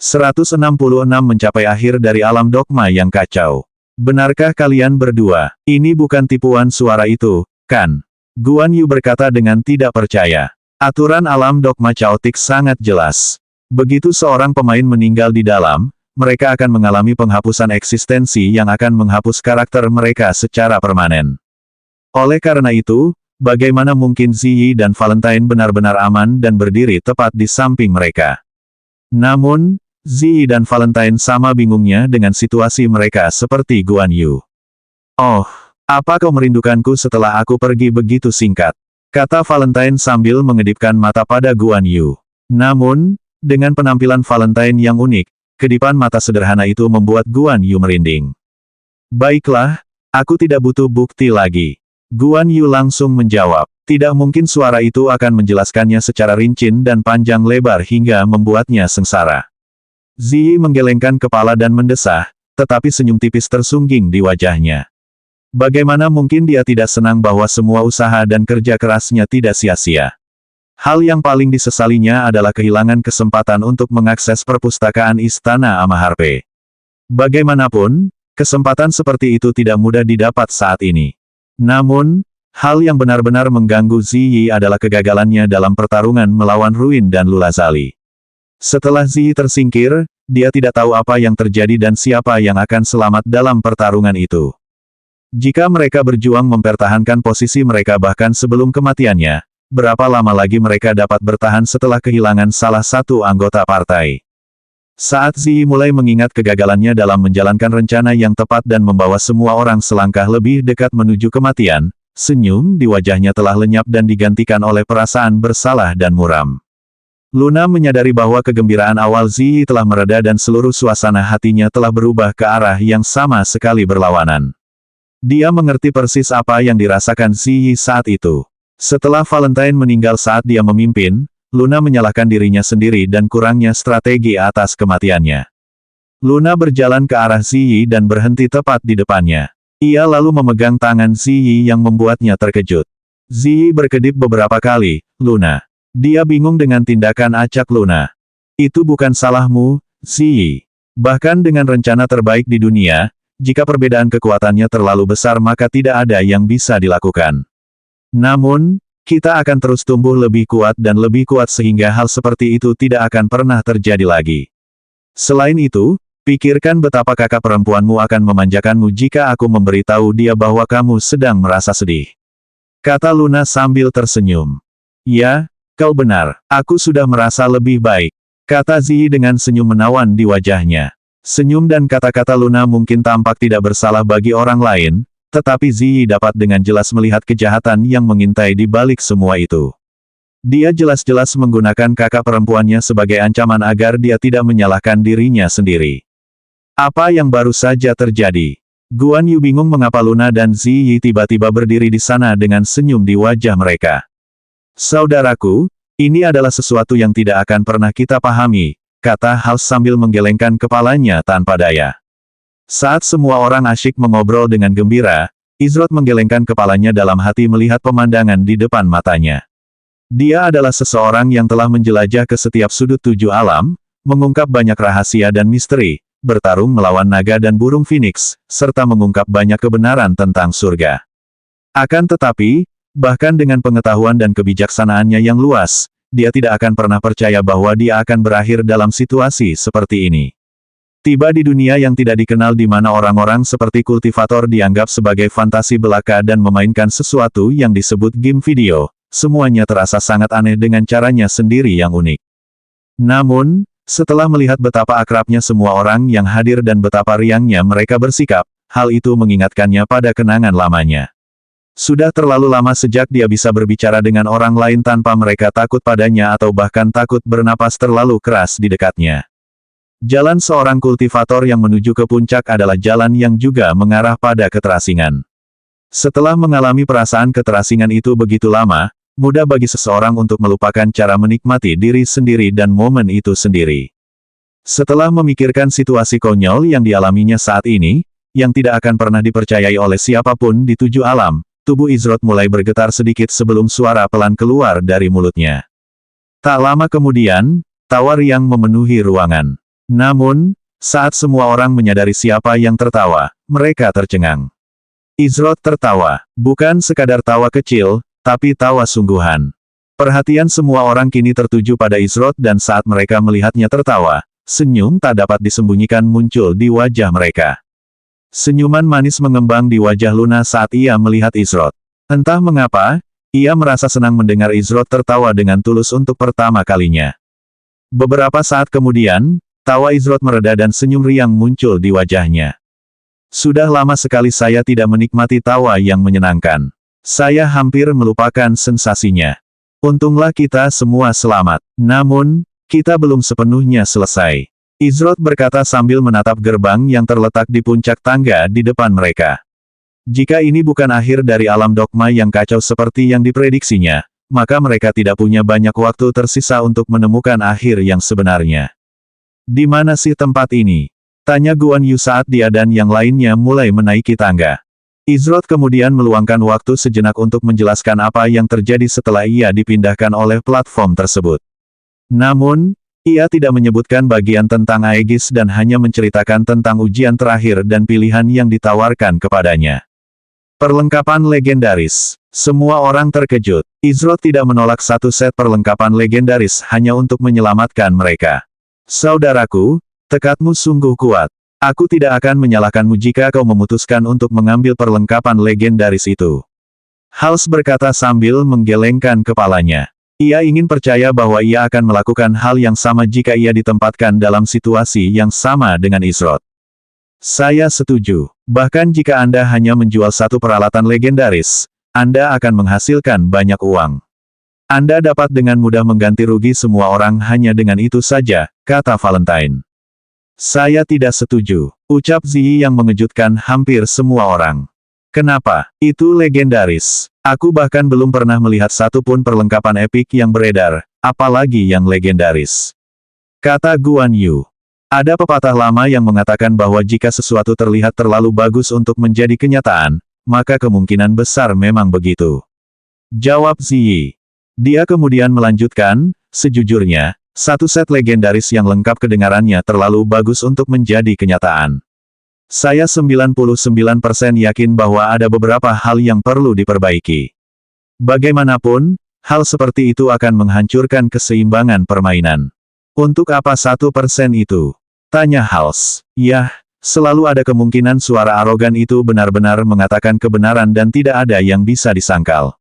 166 mencapai akhir dari alam dogma yang kacau. Benarkah kalian berdua? Ini bukan tipuan suara itu, kan? Guan Yu berkata dengan tidak percaya. Aturan alam dogma chaotic sangat jelas. Begitu seorang pemain meninggal di dalam, mereka akan mengalami penghapusan eksistensi yang akan menghapus karakter mereka secara permanen. Oleh karena itu, bagaimana mungkin Ziyi dan Valentine benar-benar aman dan berdiri tepat di samping mereka? Namun, Ziyi dan Valentine sama bingungnya dengan situasi mereka seperti Guan Yu. "Oh, apa kau merindukanku setelah aku pergi begitu singkat?" kata Valentine sambil mengedipkan mata pada Guan Yu. Namun, dengan penampilan Valentine yang unik, kedipan mata sederhana itu membuat Guan Yu merinding. "Baiklah, aku tidak butuh bukti lagi." Guan Yu langsung menjawab. Tidak mungkin suara itu akan menjelaskannya secara rinci dan panjang lebar hingga membuatnya sengsara. Ziyi menggelengkan kepala dan mendesah, tetapi senyum tipis tersungging di wajahnya. Bagaimana mungkin dia tidak senang bahwa semua usaha dan kerja kerasnya tidak sia-sia? Hal yang paling disesalinya adalah kehilangan kesempatan untuk mengakses perpustakaan Istana Amaharpe. Bagaimanapun, kesempatan seperti itu tidak mudah didapat saat ini. Namun, hal yang benar-benar mengganggu Ziyi adalah kegagalannya dalam pertarungan melawan Ruin dan Lulazali. Setelah Ziyi tersingkir, dia tidak tahu apa yang terjadi dan siapa yang akan selamat dalam pertarungan itu. Jika mereka berjuang mempertahankan posisi mereka bahkan sebelum kematiannya, berapa lama lagi mereka dapat bertahan setelah kehilangan salah satu anggota partai? Saat Ziyi mulai mengingat kegagalannya dalam menjalankan rencana yang tepat dan membawa semua orang selangkah lebih dekat menuju kematian, senyum di wajahnya telah lenyap dan digantikan oleh perasaan bersalah dan muram. Luna menyadari bahwa kegembiraan awal Ziyi telah mereda dan seluruh suasana hatinya telah berubah ke arah yang sama sekali berlawanan. Dia mengerti persis apa yang dirasakan Ziyi saat itu. Setelah Valentine meninggal saat dia memimpin, Luna menyalahkan dirinya sendiri dan kurangnya strategi atas kematiannya. Luna berjalan ke arah Ziyi dan berhenti tepat di depannya. Ia lalu memegang tangan Ziyi yang membuatnya terkejut. Ziyi berkedip beberapa kali, "Luna." Dia bingung dengan tindakan acak Luna. "Itu bukan salahmu, Ziyi. Bahkan dengan rencana terbaik di dunia, jika perbedaan kekuatannya terlalu besar maka tidak ada yang bisa dilakukan. Namun, kita akan terus tumbuh lebih kuat dan lebih kuat sehingga hal seperti itu tidak akan pernah terjadi lagi. Selain itu, pikirkan betapa kakak perempuanmu akan memanjakanmu jika aku memberitahu dia bahwa kamu sedang merasa sedih," kata Luna sambil tersenyum. "Ya, kau benar, aku sudah merasa lebih baik," kata Ziyi dengan senyum menawan di wajahnya. Senyum dan kata-kata Luna mungkin tampak tidak bersalah bagi orang lain, tetapi Ziyi dapat dengan jelas melihat kejahatan yang mengintai di balik semua itu. Dia jelas-jelas menggunakan kakak perempuannya sebagai ancaman agar dia tidak menyalahkan dirinya sendiri. Apa yang baru saja terjadi? Guan Yu bingung mengapa Luna dan Ziyi tiba-tiba berdiri di sana dengan senyum di wajah mereka. "Saudaraku, ini adalah sesuatu yang tidak akan pernah kita pahami," kata Hals sambil menggelengkan kepalanya tanpa daya. Saat semua orang asyik mengobrol dengan gembira, Izrod menggelengkan kepalanya dalam hati melihat pemandangan di depan matanya. Dia adalah seseorang yang telah menjelajah ke setiap sudut 7 alam, mengungkap banyak rahasia dan misteri, bertarung melawan naga dan burung phoenix, serta mengungkap banyak kebenaran tentang surga. Akan tetapi, bahkan dengan pengetahuan dan kebijaksanaannya yang luas, dia tidak akan pernah percaya bahwa dia akan berakhir dalam situasi seperti ini. Tiba di dunia yang tidak dikenal di mana orang-orang seperti kultivator dianggap sebagai fantasi belaka dan memainkan sesuatu yang disebut game video, semuanya terasa sangat aneh dengan caranya sendiri yang unik. Namun, setelah melihat betapa akrabnya semua orang yang hadir dan betapa riangnya mereka bersikap, hal itu mengingatkannya pada kenangan lamanya. Sudah terlalu lama sejak dia bisa berbicara dengan orang lain tanpa mereka takut padanya atau bahkan takut bernapas terlalu keras di dekatnya. Jalan seorang kultivator yang menuju ke puncak adalah jalan yang juga mengarah pada keterasingan. Setelah mengalami perasaan keterasingan itu begitu lama, mudah bagi seseorang untuk melupakan cara menikmati diri sendiri dan momen itu sendiri. Setelah memikirkan situasi konyol yang dialaminya saat ini, yang tidak akan pernah dipercayai oleh siapapun di 7 alam, tubuh Izrod mulai bergetar sedikit sebelum suara pelan keluar dari mulutnya. Tak lama kemudian, tawa riang memenuhi ruangan. Namun, saat semua orang menyadari siapa yang tertawa, mereka tercengang. Izrod tertawa, bukan sekadar tawa kecil, tapi tawa sungguhan. Perhatian semua orang kini tertuju pada Izrod dan saat mereka melihatnya tertawa, senyum tak dapat disembunyikan muncul di wajah mereka. Senyuman manis mengembang di wajah Luna saat ia melihat Izrod. Entah mengapa, ia merasa senang mendengar Izrod tertawa dengan tulus untuk pertama kalinya. Beberapa saat kemudian, tawa Izrod mereda dan senyum riang muncul di wajahnya. Sudah lama sekali saya tidak menikmati tawa yang menyenangkan. Saya hampir melupakan sensasinya. Untunglah kita semua selamat. Namun, kita belum sepenuhnya selesai. Izrod berkata sambil menatap gerbang yang terletak di puncak tangga di depan mereka. Jika ini bukan akhir dari alam dogma yang kacau seperti yang diprediksinya, maka mereka tidak punya banyak waktu tersisa untuk menemukan akhir yang sebenarnya. Di mana sih tempat ini? Tanya Guan Yu saat dia dan yang lainnya mulai menaiki tangga. Izrod kemudian meluangkan waktu sejenak untuk menjelaskan apa yang terjadi setelah ia dipindahkan oleh platform tersebut. Namun, ia tidak menyebutkan bagian tentang Aegis dan hanya menceritakan tentang ujian terakhir dan pilihan yang ditawarkan kepadanya. Perlengkapan legendaris. Semua orang terkejut. Izrod tidak menolak satu set perlengkapan legendaris hanya untuk menyelamatkan mereka. Saudaraku, tekadmu sungguh kuat. Aku tidak akan menyalahkanmu jika kau memutuskan untuk mengambil perlengkapan legendaris itu. Hals berkata sambil menggelengkan kepalanya. Ia ingin percaya bahwa ia akan melakukan hal yang sama jika ia ditempatkan dalam situasi yang sama dengan Izrod. Saya setuju. Bahkan jika Anda hanya menjual satu peralatan legendaris, Anda akan menghasilkan banyak uang. Anda dapat dengan mudah mengganti rugi semua orang hanya dengan itu saja, kata Valentine. Saya tidak setuju, ucap Ziyi yang mengejutkan hampir semua orang. Kenapa? Itu legendaris. Aku bahkan belum pernah melihat satu pun perlengkapan epik yang beredar, apalagi yang legendaris. Kata Guan Yu. Ada pepatah lama yang mengatakan bahwa jika sesuatu terlihat terlalu bagus untuk menjadi kenyataan, maka kemungkinan besar memang begitu. Jawab Ziyi. Dia kemudian melanjutkan, sejujurnya, satu set legendaris yang lengkap kedengarannya terlalu bagus untuk menjadi kenyataan. Saya 99% yakin bahwa ada beberapa hal yang perlu diperbaiki. Bagaimanapun, hal seperti itu akan menghancurkan keseimbangan permainan. Untuk apa 1% itu? Tanya Hals. Yah, selalu ada kemungkinan suara arogan itu benar-benar mengatakan kebenaran dan tidak ada yang bisa disangkal.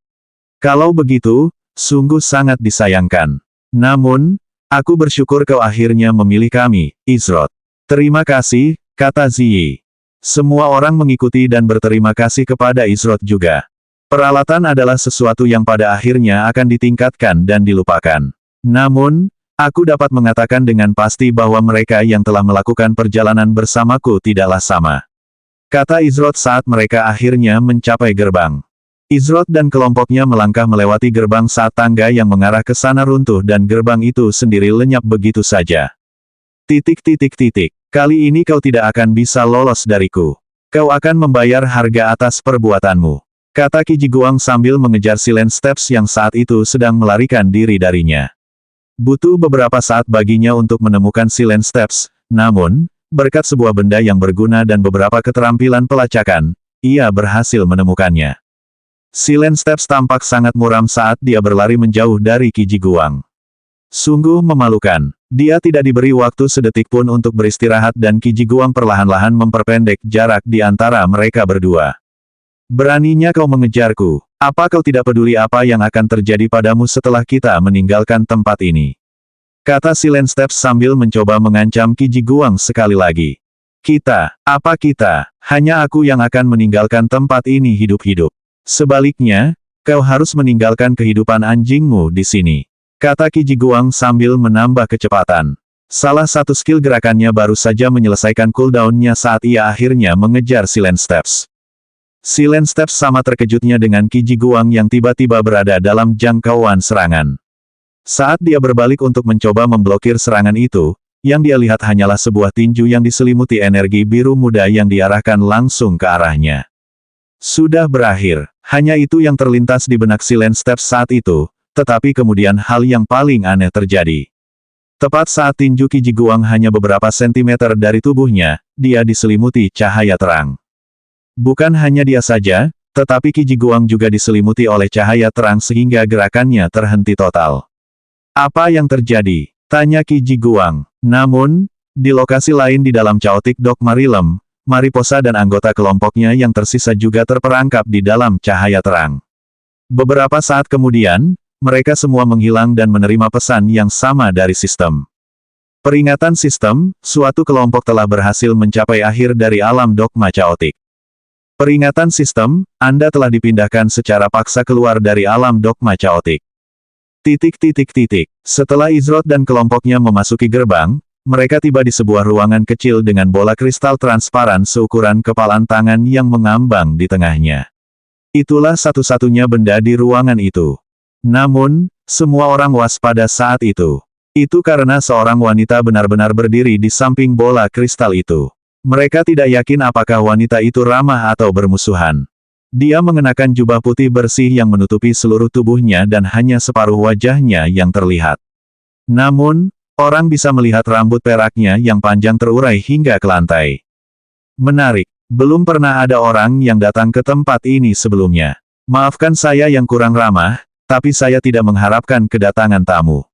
Kalau begitu, sungguh sangat disayangkan. Namun, aku bersyukur kau akhirnya memilih kami, Izrod. Terima kasih, kata Ziyi. Semua orang mengikuti dan berterima kasih kepada Izrod juga. Peralatan adalah sesuatu yang pada akhirnya akan ditingkatkan dan dilupakan. Namun, aku dapat mengatakan dengan pasti bahwa mereka yang telah melakukan perjalanan bersamaku tidaklah sama. Kata Izrod saat mereka akhirnya mencapai gerbang. Izrod dan kelompoknya melangkah melewati gerbang saat tangga yang mengarah ke sana runtuh dan gerbang itu sendiri lenyap begitu saja. Kali ini kau tidak akan bisa lolos dariku. Kau akan membayar harga atas perbuatanmu. Kata Qi Jiguang sambil mengejar Silent Steps yang saat itu sedang melarikan diri darinya. Butuh beberapa saat baginya untuk menemukan Silent Steps, namun, berkat sebuah benda yang berguna dan beberapa keterampilan pelacakan, ia berhasil menemukannya. Silent Steps tampak sangat muram saat dia berlari menjauh dari Qi Jiguang. Sungguh memalukan. Dia tidak diberi waktu sedetik pun untuk beristirahat dan Qi Jiguang perlahan-lahan memperpendek jarak di antara mereka berdua. Beraninya kau mengejarku. Apa kau tidak peduli apa yang akan terjadi padamu setelah kita meninggalkan tempat ini? Kata Silent Steps sambil mencoba mengancam Qi Jiguang sekali lagi. Kita, apa kita? Hanya aku yang akan meninggalkan tempat ini hidup-hidup. Sebaliknya, kau harus meninggalkan kehidupan anjingmu di sini. Kata Qi Jiguang sambil menambah kecepatan. Salah satu skill gerakannya baru saja menyelesaikan cooldown-nya saat ia akhirnya mengejar Silent Steps. Silent Steps sama terkejutnya dengan Qi Jiguang yang tiba-tiba berada dalam jangkauan serangan. Saat dia berbalik untuk mencoba memblokir serangan itu, yang dia lihat hanyalah sebuah tinju yang diselimuti energi biru muda yang diarahkan langsung ke arahnya. Sudah berakhir. Hanya itu yang terlintas di benak Silent Steps saat itu, tetapi kemudian hal yang paling aneh terjadi. Tepat saat tinju Qi Ji Guang hanya beberapa sentimeter dari tubuhnya, dia diselimuti cahaya terang. Bukan hanya dia saja, tetapi Qi Ji Guang juga diselimuti oleh cahaya terang sehingga gerakannya terhenti total. Apa yang terjadi? Tanya Qi Ji Guang. Namun, di lokasi lain di dalam Chaotic Dogma Realm, Mariposa dan anggota kelompoknya yang tersisa juga terperangkap di dalam cahaya terang. Beberapa saat kemudian, mereka semua menghilang dan menerima pesan yang sama dari sistem. Peringatan sistem, suatu kelompok telah berhasil mencapai akhir dari alam dogma Chaotic. Peringatan sistem, Anda telah dipindahkan secara paksa keluar dari alam dogma Chaotic. Setelah Izrod dan kelompoknya memasuki gerbang, mereka tiba di sebuah ruangan kecil dengan bola kristal transparan seukuran kepalan tangan yang mengambang di tengahnya. Itulah satu-satunya benda di ruangan itu. Namun, semua orang waspada saat itu. Itu karena seorang wanita benar-benar berdiri di samping bola kristal itu. Mereka tidak yakin apakah wanita itu ramah atau bermusuhan. Dia mengenakan jubah putih bersih yang menutupi seluruh tubuhnya dan hanya separuh wajahnya yang terlihat. Namun, orang bisa melihat rambut peraknya yang panjang terurai hingga ke lantai. Menarik, belum pernah ada orang yang datang ke tempat ini sebelumnya. Maafkan saya yang kurang ramah, tapi saya tidak mengharapkan kedatangan tamu.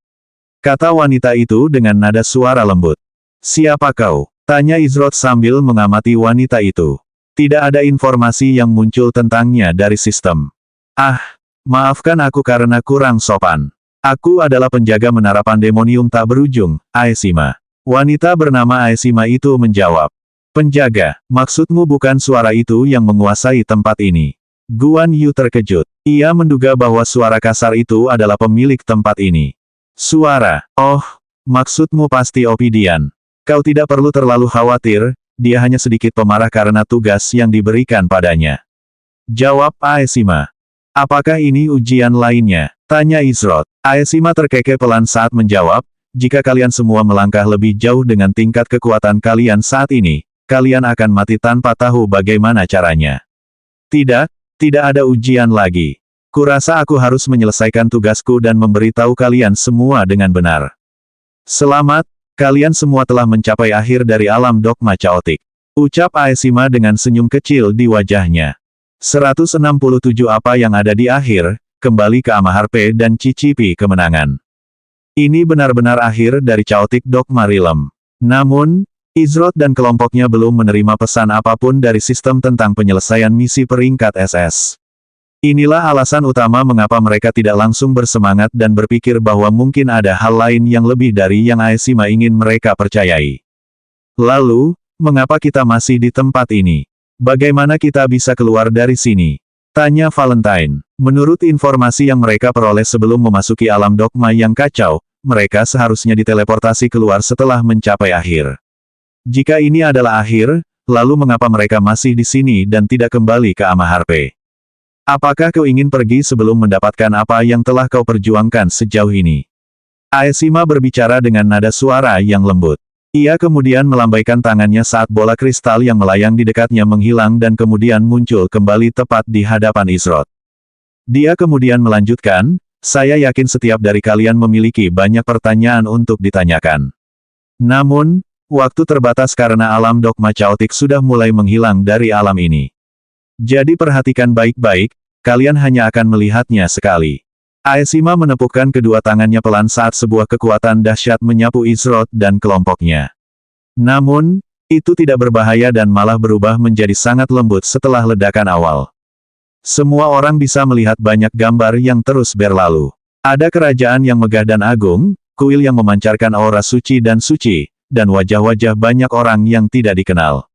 Kata wanita itu dengan nada suara lembut. Siapa kau? Tanya Izrod sambil mengamati wanita itu. Tidak ada informasi yang muncul tentangnya dari sistem. Ah, maafkan aku karena kurang sopan. Aku adalah penjaga menara pandemonium tak berujung, Aesima. Wanita bernama Aesima itu menjawab. Penjaga, maksudmu bukan suara itu yang menguasai tempat ini. Guan Yu terkejut. Ia menduga bahwa suara kasar itu adalah pemilik tempat ini. Suara, oh, maksudmu pasti Opidian. Kau tidak perlu terlalu khawatir, dia hanya sedikit pemarah karena tugas yang diberikan padanya. Jawab Aesima. Apakah ini ujian lainnya? Tanya Izrod. Aesima terkekeh pelan saat menjawab, jika kalian semua melangkah lebih jauh dengan tingkat kekuatan kalian saat ini, kalian akan mati tanpa tahu bagaimana caranya. Tidak ada ujian lagi. Kurasa aku harus menyelesaikan tugasku dan memberitahu kalian semua dengan benar. Selamat, kalian semua telah mencapai akhir dari alam dogma Chaotic. Ucap Aesima dengan senyum kecil di wajahnya. 167 apa yang ada di akhir, kembali ke Amaharpe dan cicipi kemenangan. Ini benar-benar akhir dari Chaotic Dogma Realm. Namun, Izrod dan kelompoknya belum menerima pesan apapun dari sistem tentang penyelesaian misi peringkat SS. Inilah alasan utama mengapa mereka tidak langsung bersemangat dan berpikir bahwa mungkin ada hal lain yang lebih dari yang Aesima ingin mereka percayai. Lalu, mengapa kita masih di tempat ini? Bagaimana kita bisa keluar dari sini? Tanya Valentine. Menurut informasi yang mereka peroleh sebelum memasuki alam dogma yang kacau, mereka seharusnya diteleportasi keluar setelah mencapai akhir. Jika ini adalah akhir, lalu mengapa mereka masih di sini dan tidak kembali ke Amaharpe? Apakah kau ingin pergi sebelum mendapatkan apa yang telah kau perjuangkan sejauh ini? Aesima berbicara dengan nada suara yang lembut. Ia kemudian melambaikan tangannya saat bola kristal yang melayang di dekatnya menghilang dan kemudian muncul kembali tepat di hadapan Izrod. Dia kemudian melanjutkan, saya yakin setiap dari kalian memiliki banyak pertanyaan untuk ditanyakan. Namun, waktu terbatas karena alam dogma Chaotic sudah mulai menghilang dari alam ini. Jadi perhatikan baik-baik, kalian hanya akan melihatnya sekali. Aesima menepukkan kedua tangannya pelan saat sebuah kekuatan dahsyat menyapu Izrod dan kelompoknya. Namun, itu tidak berbahaya dan malah berubah menjadi sangat lembut setelah ledakan awal. Semua orang bisa melihat banyak gambar yang terus berlalu. Ada kerajaan yang megah dan agung, kuil yang memancarkan aura suci, dan wajah-wajah banyak orang yang tidak dikenal.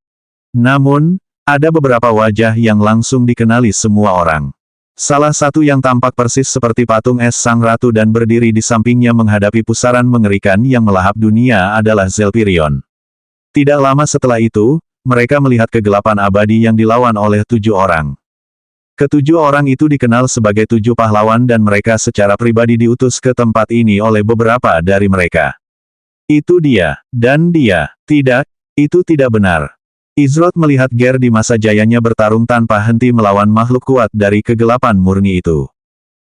Namun, ada beberapa wajah yang langsung dikenali semua orang. Salah satu yang tampak persis seperti patung es sang ratu dan berdiri di sampingnya menghadapi pusaran mengerikan yang melahap dunia adalah Zelpirion. Tidak lama setelah itu, mereka melihat kegelapan abadi yang dilawan oleh 7 orang. Ketujuh orang itu dikenal sebagai 7 pahlawan dan mereka secara pribadi diutus ke tempat ini oleh beberapa dari mereka. Itu dia, dan dia. Tidak, itu tidak benar. Izrod melihat Ger di masa jayanya bertarung tanpa henti melawan makhluk kuat dari kegelapan murni itu.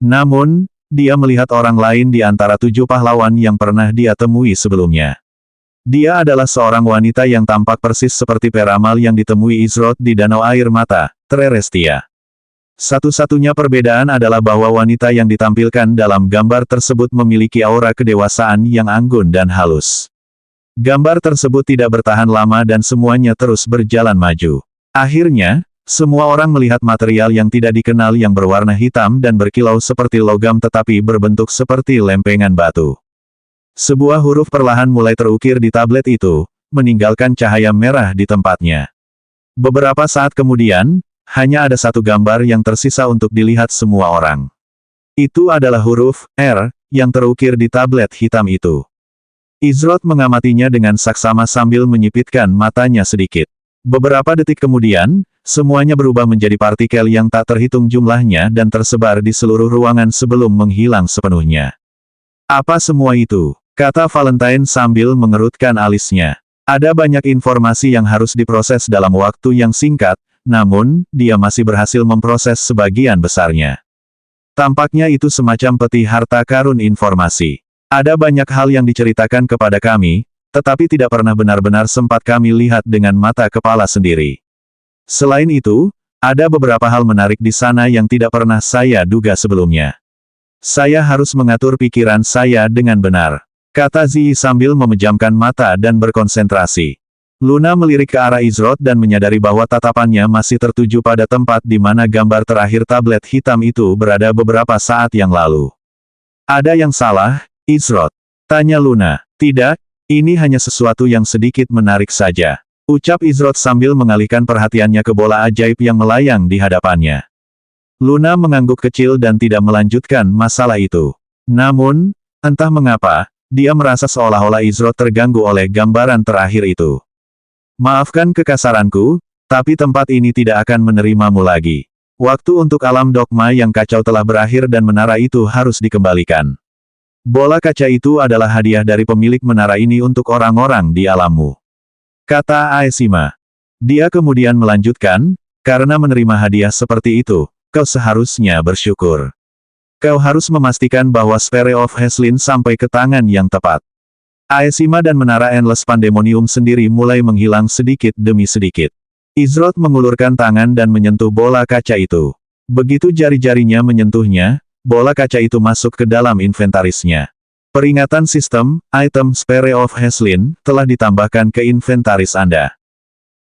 Namun, dia melihat orang lain di antara 7 pahlawan yang pernah dia temui sebelumnya. Dia adalah seorang wanita yang tampak persis seperti peramal yang ditemui Izroth di Danau Air Mata, Trerestia. Satu-satunya perbedaan adalah bahwa wanita yang ditampilkan dalam gambar tersebut memiliki aura kedewasaan yang anggun dan halus. Gambar tersebut tidak bertahan lama dan semuanya terus berjalan maju. Akhirnya, semua orang melihat material yang tidak dikenal yang berwarna hitam dan berkilau seperti logam tetapi berbentuk seperti lempengan batu. Sebuah huruf perlahan mulai terukir di tablet itu, meninggalkan cahaya merah di tempatnya. Beberapa saat kemudian, hanya ada satu gambar yang tersisa untuk dilihat semua orang. Itu adalah huruf R yang terukir di tablet hitam itu. Izroth mengamatinya dengan saksama sambil menyipitkan matanya sedikit. Beberapa detik kemudian, semuanya berubah menjadi partikel yang tak terhitung jumlahnya dan tersebar di seluruh ruangan sebelum menghilang sepenuhnya. Apa semua itu? Kata Valentine sambil mengerutkan alisnya. Ada banyak informasi yang harus diproses dalam waktu yang singkat, namun, dia masih berhasil memproses sebagian besarnya. Tampaknya itu semacam peti harta karun informasi. Ada banyak hal yang diceritakan kepada kami, tetapi tidak pernah benar-benar sempat kami lihat dengan mata kepala sendiri. Selain itu, ada beberapa hal menarik di sana yang tidak pernah saya duga sebelumnya. Saya harus mengatur pikiran saya dengan benar, kata Ziyi sambil memejamkan mata dan berkonsentrasi. Luna melirik ke arah Izroth dan menyadari bahwa tatapannya masih tertuju pada tempat di mana gambar terakhir tablet hitam itu berada beberapa saat yang lalu. Ada yang salah, Izroth? Tanya Luna. Tidak, ini hanya sesuatu yang sedikit menarik saja, ucap Izroth sambil mengalihkan perhatiannya ke bola ajaib yang melayang di hadapannya. Luna mengangguk kecil dan tidak melanjutkan masalah itu. Namun, entah mengapa, dia merasa seolah-olah Izroth terganggu oleh gambaran terakhir itu. Maafkan kekasaranku, tapi tempat ini tidak akan menerimamu lagi. Waktu untuk alam dogma yang kacau telah berakhir dan menara itu harus dikembalikan. Bola kaca itu adalah hadiah dari pemilik menara ini untuk orang-orang di alammu, kata Aeshima. Dia kemudian melanjutkan, karena menerima hadiah seperti itu, kau seharusnya bersyukur. Kau harus memastikan bahwa Sphere of Heslin sampai ke tangan yang tepat. Aeshima dan menara Endless Pandemonium sendiri mulai menghilang sedikit demi sedikit. Izroth mengulurkan tangan dan menyentuh bola kaca itu. Begitu jari-jarinya menyentuhnya, bola kaca itu masuk ke dalam inventarisnya. Peringatan sistem, item Sphere of Heslin, telah ditambahkan ke inventaris Anda.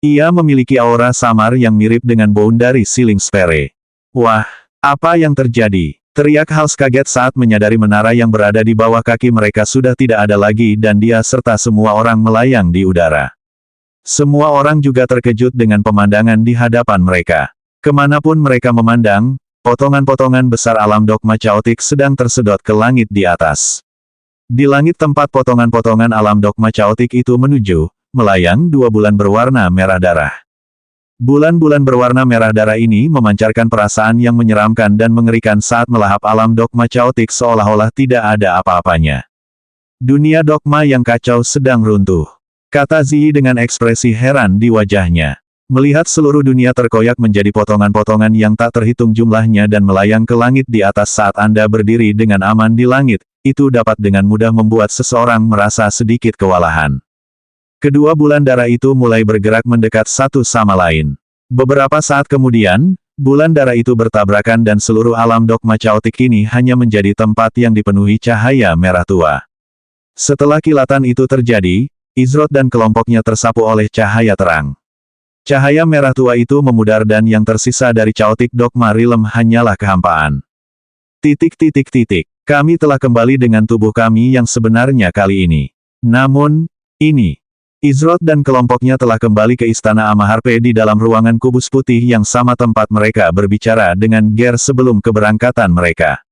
Ia memiliki aura samar yang mirip dengan boundary ceiling Sphere. Wah, apa yang terjadi? Teriak Hals kaget saat menyadari menara yang berada di bawah kaki mereka sudah tidak ada lagi dan dia serta semua orang melayang di udara. Semua orang juga terkejut dengan pemandangan di hadapan mereka. Kemanapun mereka memandang, potongan-potongan besar alam dogma chaotic sedang tersedot ke langit di atas. Di langit tempat potongan-potongan alam dogma chaotic itu menuju, melayang 2 bulan berwarna merah darah. Bulan-bulan berwarna merah darah ini memancarkan perasaan yang menyeramkan dan mengerikan saat melahap alam dogma chaotic seolah-olah tidak ada apa-apanya. Dunia dogma yang kacau sedang runtuh, kata Ziyi dengan ekspresi heran di wajahnya. Melihat seluruh dunia terkoyak menjadi potongan-potongan yang tak terhitung jumlahnya dan melayang ke langit di atas saat Anda berdiri dengan aman di langit, itu dapat dengan mudah membuat seseorang merasa sedikit kewalahan. Kedua bulan darah itu mulai bergerak mendekat satu sama lain. Beberapa saat kemudian, bulan darah itu bertabrakan dan seluruh alam dogma chaotic ini hanya menjadi tempat yang dipenuhi cahaya merah tua. Setelah kilatan itu terjadi, Izroth dan kelompoknya tersapu oleh cahaya terang. Cahaya merah tua itu memudar dan yang tersisa dari chaotic dogma realm hanyalah kehampaan. Kami telah kembali dengan tubuh kami yang sebenarnya kali ini. Namun, ini. Izroth dan kelompoknya telah kembali ke Istana Amaharpe di dalam ruangan kubus putih yang sama tempat mereka berbicara dengan Ger sebelum keberangkatan mereka.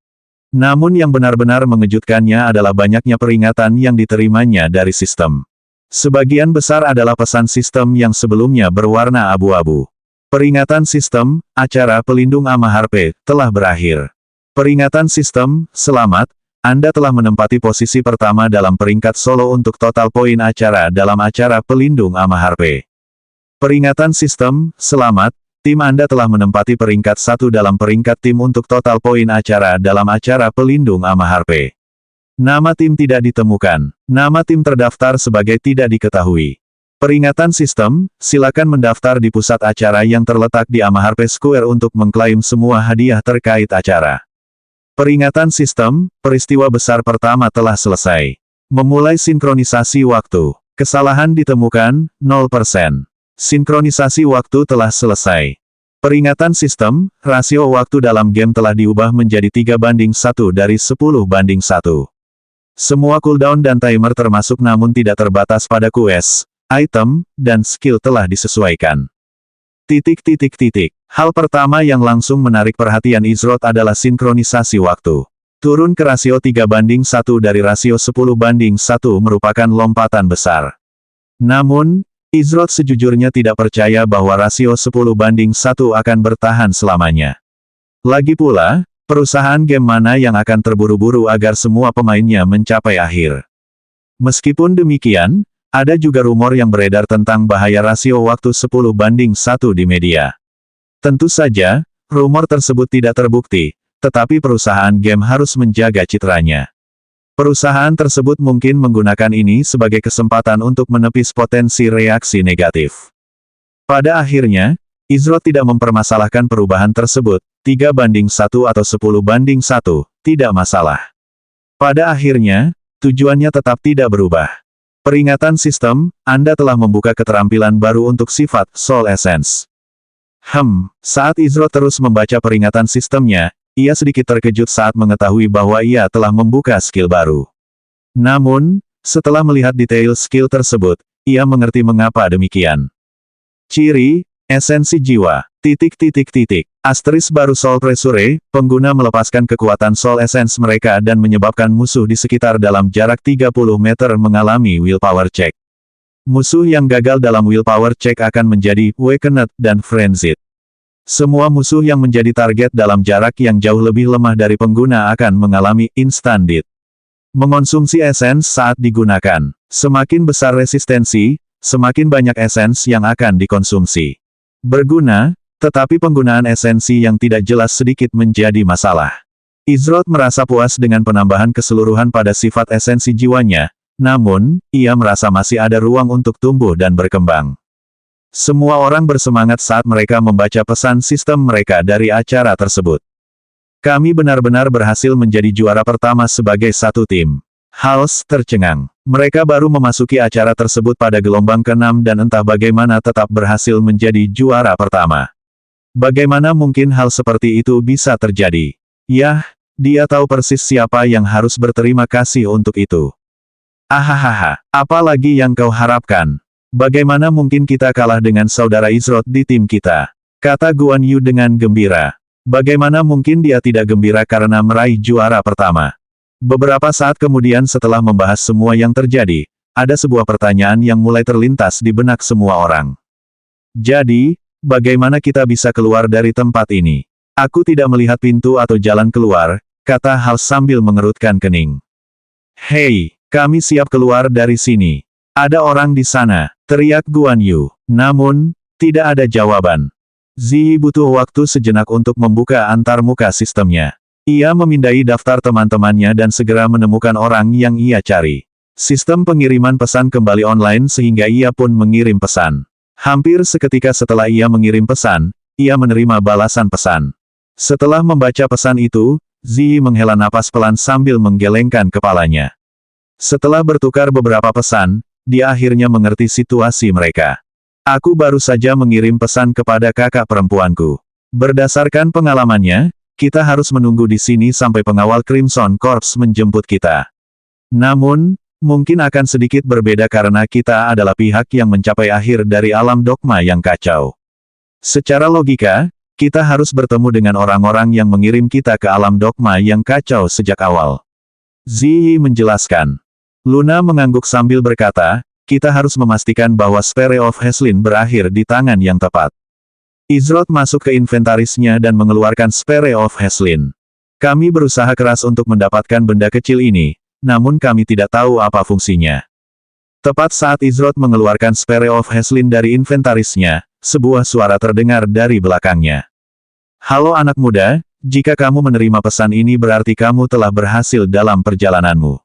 Namun yang benar-benar mengejutkannya adalah banyaknya peringatan yang diterimanya dari sistem. Sebagian besar adalah pesan sistem yang sebelumnya berwarna abu-abu. Peringatan sistem, acara pelindung Amaharpe, telah berakhir. Peringatan sistem, selamat. Anda telah menempati posisi pertama dalam peringkat solo untuk total poin acara dalam acara pelindung Amaharpe. Peringatan sistem, selamat, Tim Anda telah menempati peringkat 1 dalam peringkat tim untuk total poin acara dalam acara pelindung ama Harpe. Nama tim tidak ditemukan. Nama tim terdaftar sebagai tidak diketahui. Peringatan sistem, silakan mendaftar di pusat acara yang terletak di ama Harpe Square untuk mengklaim semua hadiah terkait acara. Peringatan sistem, peristiwa besar pertama telah selesai. Memulai sinkronisasi waktu. Kesalahan ditemukan, 0%. Sinkronisasi waktu telah selesai. Peringatan sistem, rasio waktu dalam game telah diubah menjadi 3:1 dari 10:1. Semua cooldown dan timer termasuk namun tidak terbatas pada quest, item, dan skill telah disesuaikan. Hal pertama yang langsung menarik perhatian Izroth adalah sinkronisasi waktu. Turun ke rasio 3:1 dari rasio 10:1 merupakan lompatan besar. Namun, Izroth sejujurnya tidak percaya bahwa rasio 10:1 akan bertahan selamanya. Lagi pula, perusahaan game mana yang akan terburu-buru agar semua pemainnya mencapai akhir. Meskipun demikian, ada juga rumor yang beredar tentang bahaya rasio waktu 10:1 di media. Tentu saja, rumor tersebut tidak terbukti, tetapi perusahaan game harus menjaga citranya. Perusahaan tersebut mungkin menggunakan ini sebagai kesempatan untuk menepis potensi reaksi negatif. Pada akhirnya, Izroth tidak mempermasalahkan perubahan tersebut, 3:1 atau 10:1, tidak masalah. Pada akhirnya, tujuannya tetap tidak berubah. Peringatan sistem, Anda telah membuka keterampilan baru untuk sifat Soul Essence. Saat Izroth terus membaca peringatan sistemnya, ia sedikit terkejut saat mengetahui bahwa ia telah membuka skill baru. Namun, setelah melihat detail skill tersebut, ia mengerti mengapa demikian. Ciri, esensi jiwa, Asterisk baru Soul Pressure, pengguna melepaskan kekuatan Soul Essence mereka dan menyebabkan musuh di sekitar dalam jarak 30 meter mengalami willpower check. Musuh yang gagal dalam willpower check akan menjadi weakened dan frenzied. Semua musuh yang menjadi target dalam jarak yang jauh lebih lemah dari pengguna akan mengalami instant death. Mengonsumsi essence saat digunakan. Semakin besar resistensi, semakin banyak essence yang akan dikonsumsi. Berguna, tetapi penggunaan esensi yang tidak jelas sedikit menjadi masalah. Izroth merasa puas dengan penambahan keseluruhan pada sifat esensi jiwanya, namun, ia merasa masih ada ruang untuk tumbuh dan berkembang. Semua orang bersemangat saat mereka membaca pesan sistem mereka dari acara tersebut. Kami benar-benar berhasil menjadi juara pertama sebagai satu tim. Hals tercengang. Mereka baru memasuki acara tersebut pada gelombang ke-6 dan entah bagaimana tetap berhasil menjadi juara pertama. Bagaimana mungkin hal seperti itu bisa terjadi? Yah, dia tahu persis siapa yang harus berterima kasih untuk itu. Ahahaha, apa lagi yang kau harapkan? Bagaimana mungkin kita kalah dengan saudara Izroth di tim kita? Kata Guan Yu dengan gembira. Bagaimana mungkin dia tidak gembira karena meraih juara pertama? Beberapa saat kemudian setelah membahas semua yang terjadi, ada sebuah pertanyaan yang mulai terlintas di benak semua orang. Jadi, bagaimana kita bisa keluar dari tempat ini? Aku tidak melihat pintu atau jalan keluar, kata Hal sambil mengerutkan kening. Hei, kami siap keluar dari sini. Ada orang di sana, teriak Guan Yu. Namun, tidak ada jawaban. Ziyi butuh waktu sejenak untuk membuka antarmuka sistemnya. Ia memindai daftar teman-temannya dan segera menemukan orang yang ia cari. Sistem pengiriman pesan kembali online sehingga ia pun mengirim pesan. Hampir seketika setelah ia mengirim pesan, ia menerima balasan pesan. Setelah membaca pesan itu, Ziyi menghela napas pelan sambil menggelengkan kepalanya. Setelah bertukar beberapa pesan, dia akhirnya mengerti situasi mereka. Aku baru saja mengirim pesan kepada kakak perempuanku. Berdasarkan pengalamannya, kita harus menunggu di sini sampai pengawal Crimson Corps menjemput kita. Namun, mungkin akan sedikit berbeda karena kita adalah pihak yang mencapai akhir dari alam dogma yang kacau. Secara logika, kita harus bertemu dengan orang-orang yang mengirim kita ke alam dogma yang kacau sejak awal. Ziyi menjelaskan. Luna mengangguk sambil berkata, kita harus memastikan bahwa Sphere of Heslin berakhir di tangan yang tepat. Izroth masuk ke inventarisnya dan mengeluarkan Sphere of Heslin. Kami berusaha keras untuk mendapatkan benda kecil ini, namun kami tidak tahu apa fungsinya. Tepat saat Izroth mengeluarkan Sphere of Heslin dari inventarisnya, sebuah suara terdengar dari belakangnya. Halo anak muda, jika kamu menerima pesan ini berarti kamu telah berhasil dalam perjalananmu.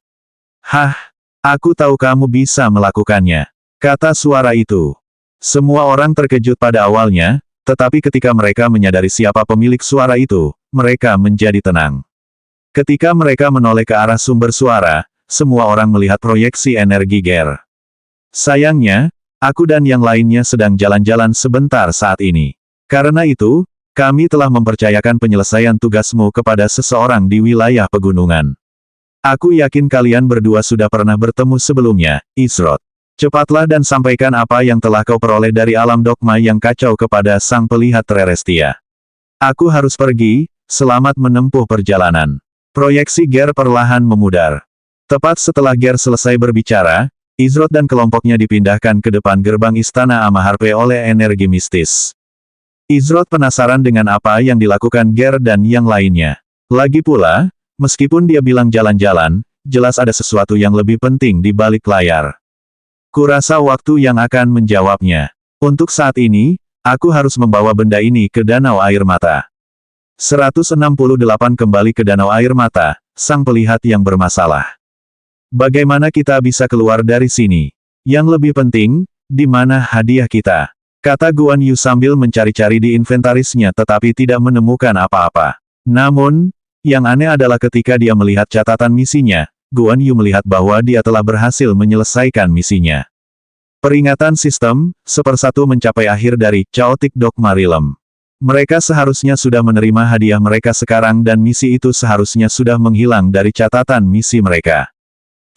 Hah, aku tahu kamu bisa melakukannya, kata suara itu. Semua orang terkejut pada awalnya, tetapi ketika mereka menyadari siapa pemilik suara itu, mereka menjadi tenang. Ketika mereka menoleh ke arah sumber suara, semua orang melihat proyeksi energi Ger. Sayangnya, aku dan yang lainnya sedang jalan-jalan sebentar saat ini. Karena itu, kami telah mempercayakan penyelesaian tugasmu kepada seseorang di wilayah pegunungan. Aku yakin kalian berdua sudah pernah bertemu sebelumnya, Izroth. Cepatlah dan sampaikan apa yang telah kau peroleh dari alam dogma yang kacau kepada sang pelihat Trerestia. Aku harus pergi, selamat menempuh perjalanan. Proyeksi Ger perlahan memudar. Tepat setelah Ger selesai berbicara, Izroth dan kelompoknya dipindahkan ke depan gerbang istana Amaharpe oleh energi mistis. Izroth penasaran dengan apa yang dilakukan Ger dan yang lainnya. Lagi pula, meskipun dia bilang jalan-jalan, jelas ada sesuatu yang lebih penting di balik layar. Kurasa waktu yang akan menjawabnya. Untuk saat ini, aku harus membawa benda ini ke Danau Air Mata. 168 kembali ke Danau Air Mata, sang pelihat yang bermasalah. Bagaimana kita bisa keluar dari sini? Yang lebih penting, di mana hadiah kita? Kata Guan Yu sambil mencari-cari di inventarisnya tetapi tidak menemukan apa-apa. Namun, yang aneh adalah ketika dia melihat catatan misinya, Guan Yu melihat bahwa dia telah berhasil menyelesaikan misinya. Peringatan sistem, 1/1 mencapai akhir dari Chaotic Dogma Realm. Mereka seharusnya sudah menerima hadiah mereka sekarang dan misi itu seharusnya sudah menghilang dari catatan misi mereka.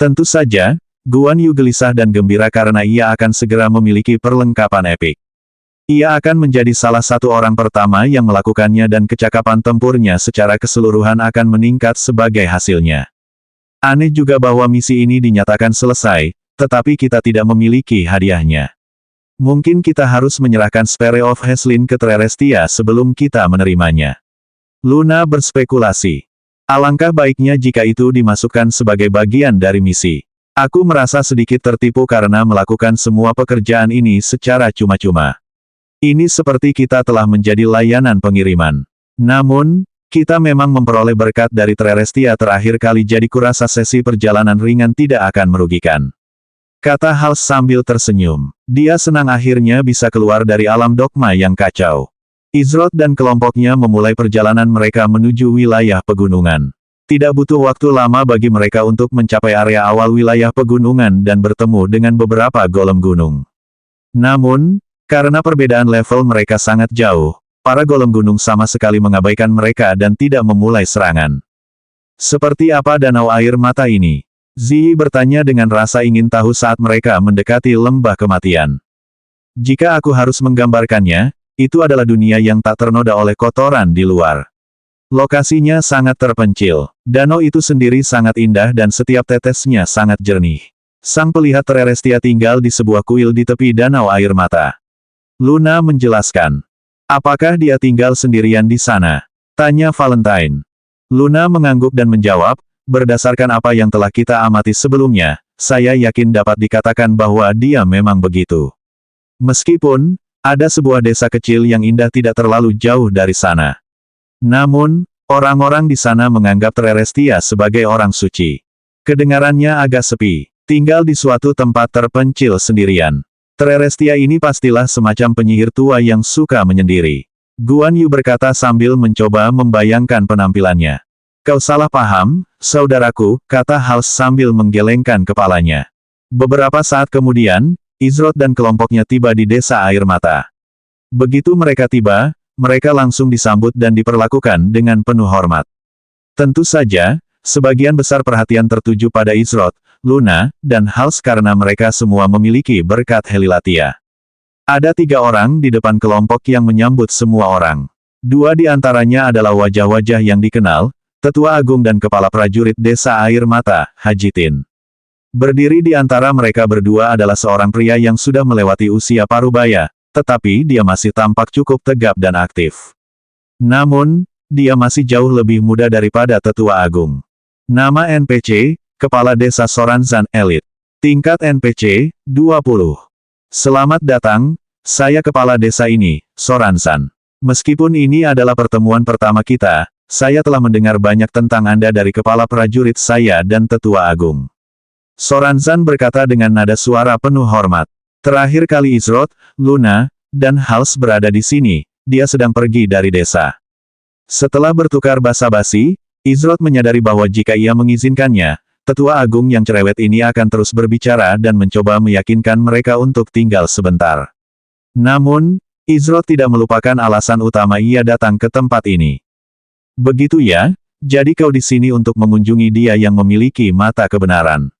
Tentu saja, Guan Yu gelisah dan gembira karena ia akan segera memiliki perlengkapan epik. Ia akan menjadi salah satu orang pertama yang melakukannya dan kecakapan tempurnya secara keseluruhan akan meningkat sebagai hasilnya. Aneh juga bahwa misi ini dinyatakan selesai, tetapi kita tidak memiliki hadiahnya. Mungkin kita harus menyerahkan Sphere of Heslin ke Trerestia sebelum kita menerimanya. Luna berspekulasi. Alangkah baiknya jika itu dimasukkan sebagai bagian dari misi. Aku merasa sedikit tertipu karena melakukan semua pekerjaan ini secara cuma-cuma. Ini seperti kita telah menjadi layanan pengiriman. Namun, kita memang memperoleh berkat dari Trerestia terakhir kali jadi kurasa sesi perjalanan ringan tidak akan merugikan. Kata Hals sambil tersenyum. Dia senang akhirnya bisa keluar dari alam dogma yang kacau. Izroth dan kelompoknya memulai perjalanan mereka menuju wilayah pegunungan. Tidak butuh waktu lama bagi mereka untuk mencapai area awal wilayah pegunungan dan bertemu dengan beberapa golem gunung. Namun, karena perbedaan level mereka sangat jauh, para golem gunung sama sekali mengabaikan mereka dan tidak memulai serangan. Seperti apa Danau Air Mata ini? Ziyi bertanya dengan rasa ingin tahu saat mereka mendekati lembah kematian. Jika aku harus menggambarkannya, itu adalah dunia yang tak ternoda oleh kotoran di luar. Lokasinya sangat terpencil. Danau itu sendiri sangat indah dan setiap tetesnya sangat jernih. Sang pelihat Trerestia tinggal di sebuah kuil di tepi Danau Air Mata. Luna menjelaskan. Apakah dia tinggal sendirian di sana? Tanya Valentine. Luna mengangguk dan menjawab, berdasarkan apa yang telah kita amati sebelumnya, saya yakin dapat dikatakan bahwa dia memang begitu. Meskipun, ada sebuah desa kecil yang indah tidak terlalu jauh dari sana. Namun, orang-orang di sana menganggap Trerestia sebagai orang suci. Kedengarannya agak sepi, tinggal di suatu tempat terpencil sendirian. Trerestia ini pastilah semacam penyihir tua yang suka menyendiri. Guan Yu berkata sambil mencoba membayangkan penampilannya. Kau salah paham, saudaraku, kata Hals sambil menggelengkan kepalanya. Beberapa saat kemudian, Izroth dan kelompoknya tiba di desa Air Mata. Begitu mereka tiba, mereka langsung disambut dan diperlakukan dengan penuh hormat. Tentu saja, sebagian besar perhatian tertuju pada Izroth, Luna, dan Hals karena mereka semua memiliki berkat Helilatia. Ada 3 orang di depan kelompok yang menyambut semua orang. 2 di antaranya adalah wajah-wajah yang dikenal, Tetua Agung dan Kepala Prajurit Desa Air Mata, Hajitin. Berdiri di antara mereka berdua adalah seorang pria yang sudah melewati usia parubaya, tetapi dia masih tampak cukup tegap dan aktif. Namun, dia masih jauh lebih muda daripada Tetua Agung. Nama NPC, Kepala Desa Soranzan Elit. Tingkat NPC, 20. Selamat datang, Saya kepala desa ini, Soransan. Meskipun ini adalah pertemuan pertama kita, saya telah mendengar banyak tentang Anda dari kepala prajurit saya dan Tetua Agung. Soransan berkata dengan nada suara penuh hormat. Terakhir kali Izroth, Luna, dan Hals berada di sini, dia sedang pergi dari desa. Setelah bertukar basa-basi, Izroth menyadari bahwa jika ia mengizinkannya, Tetua Agung yang cerewet ini akan terus berbicara dan mencoba meyakinkan mereka untuk tinggal sebentar. Namun, Izroth tidak melupakan alasan utama ia datang ke tempat ini. Begitu ya, jadi kau di sini untuk mengunjungi dia yang memiliki mata kebenaran.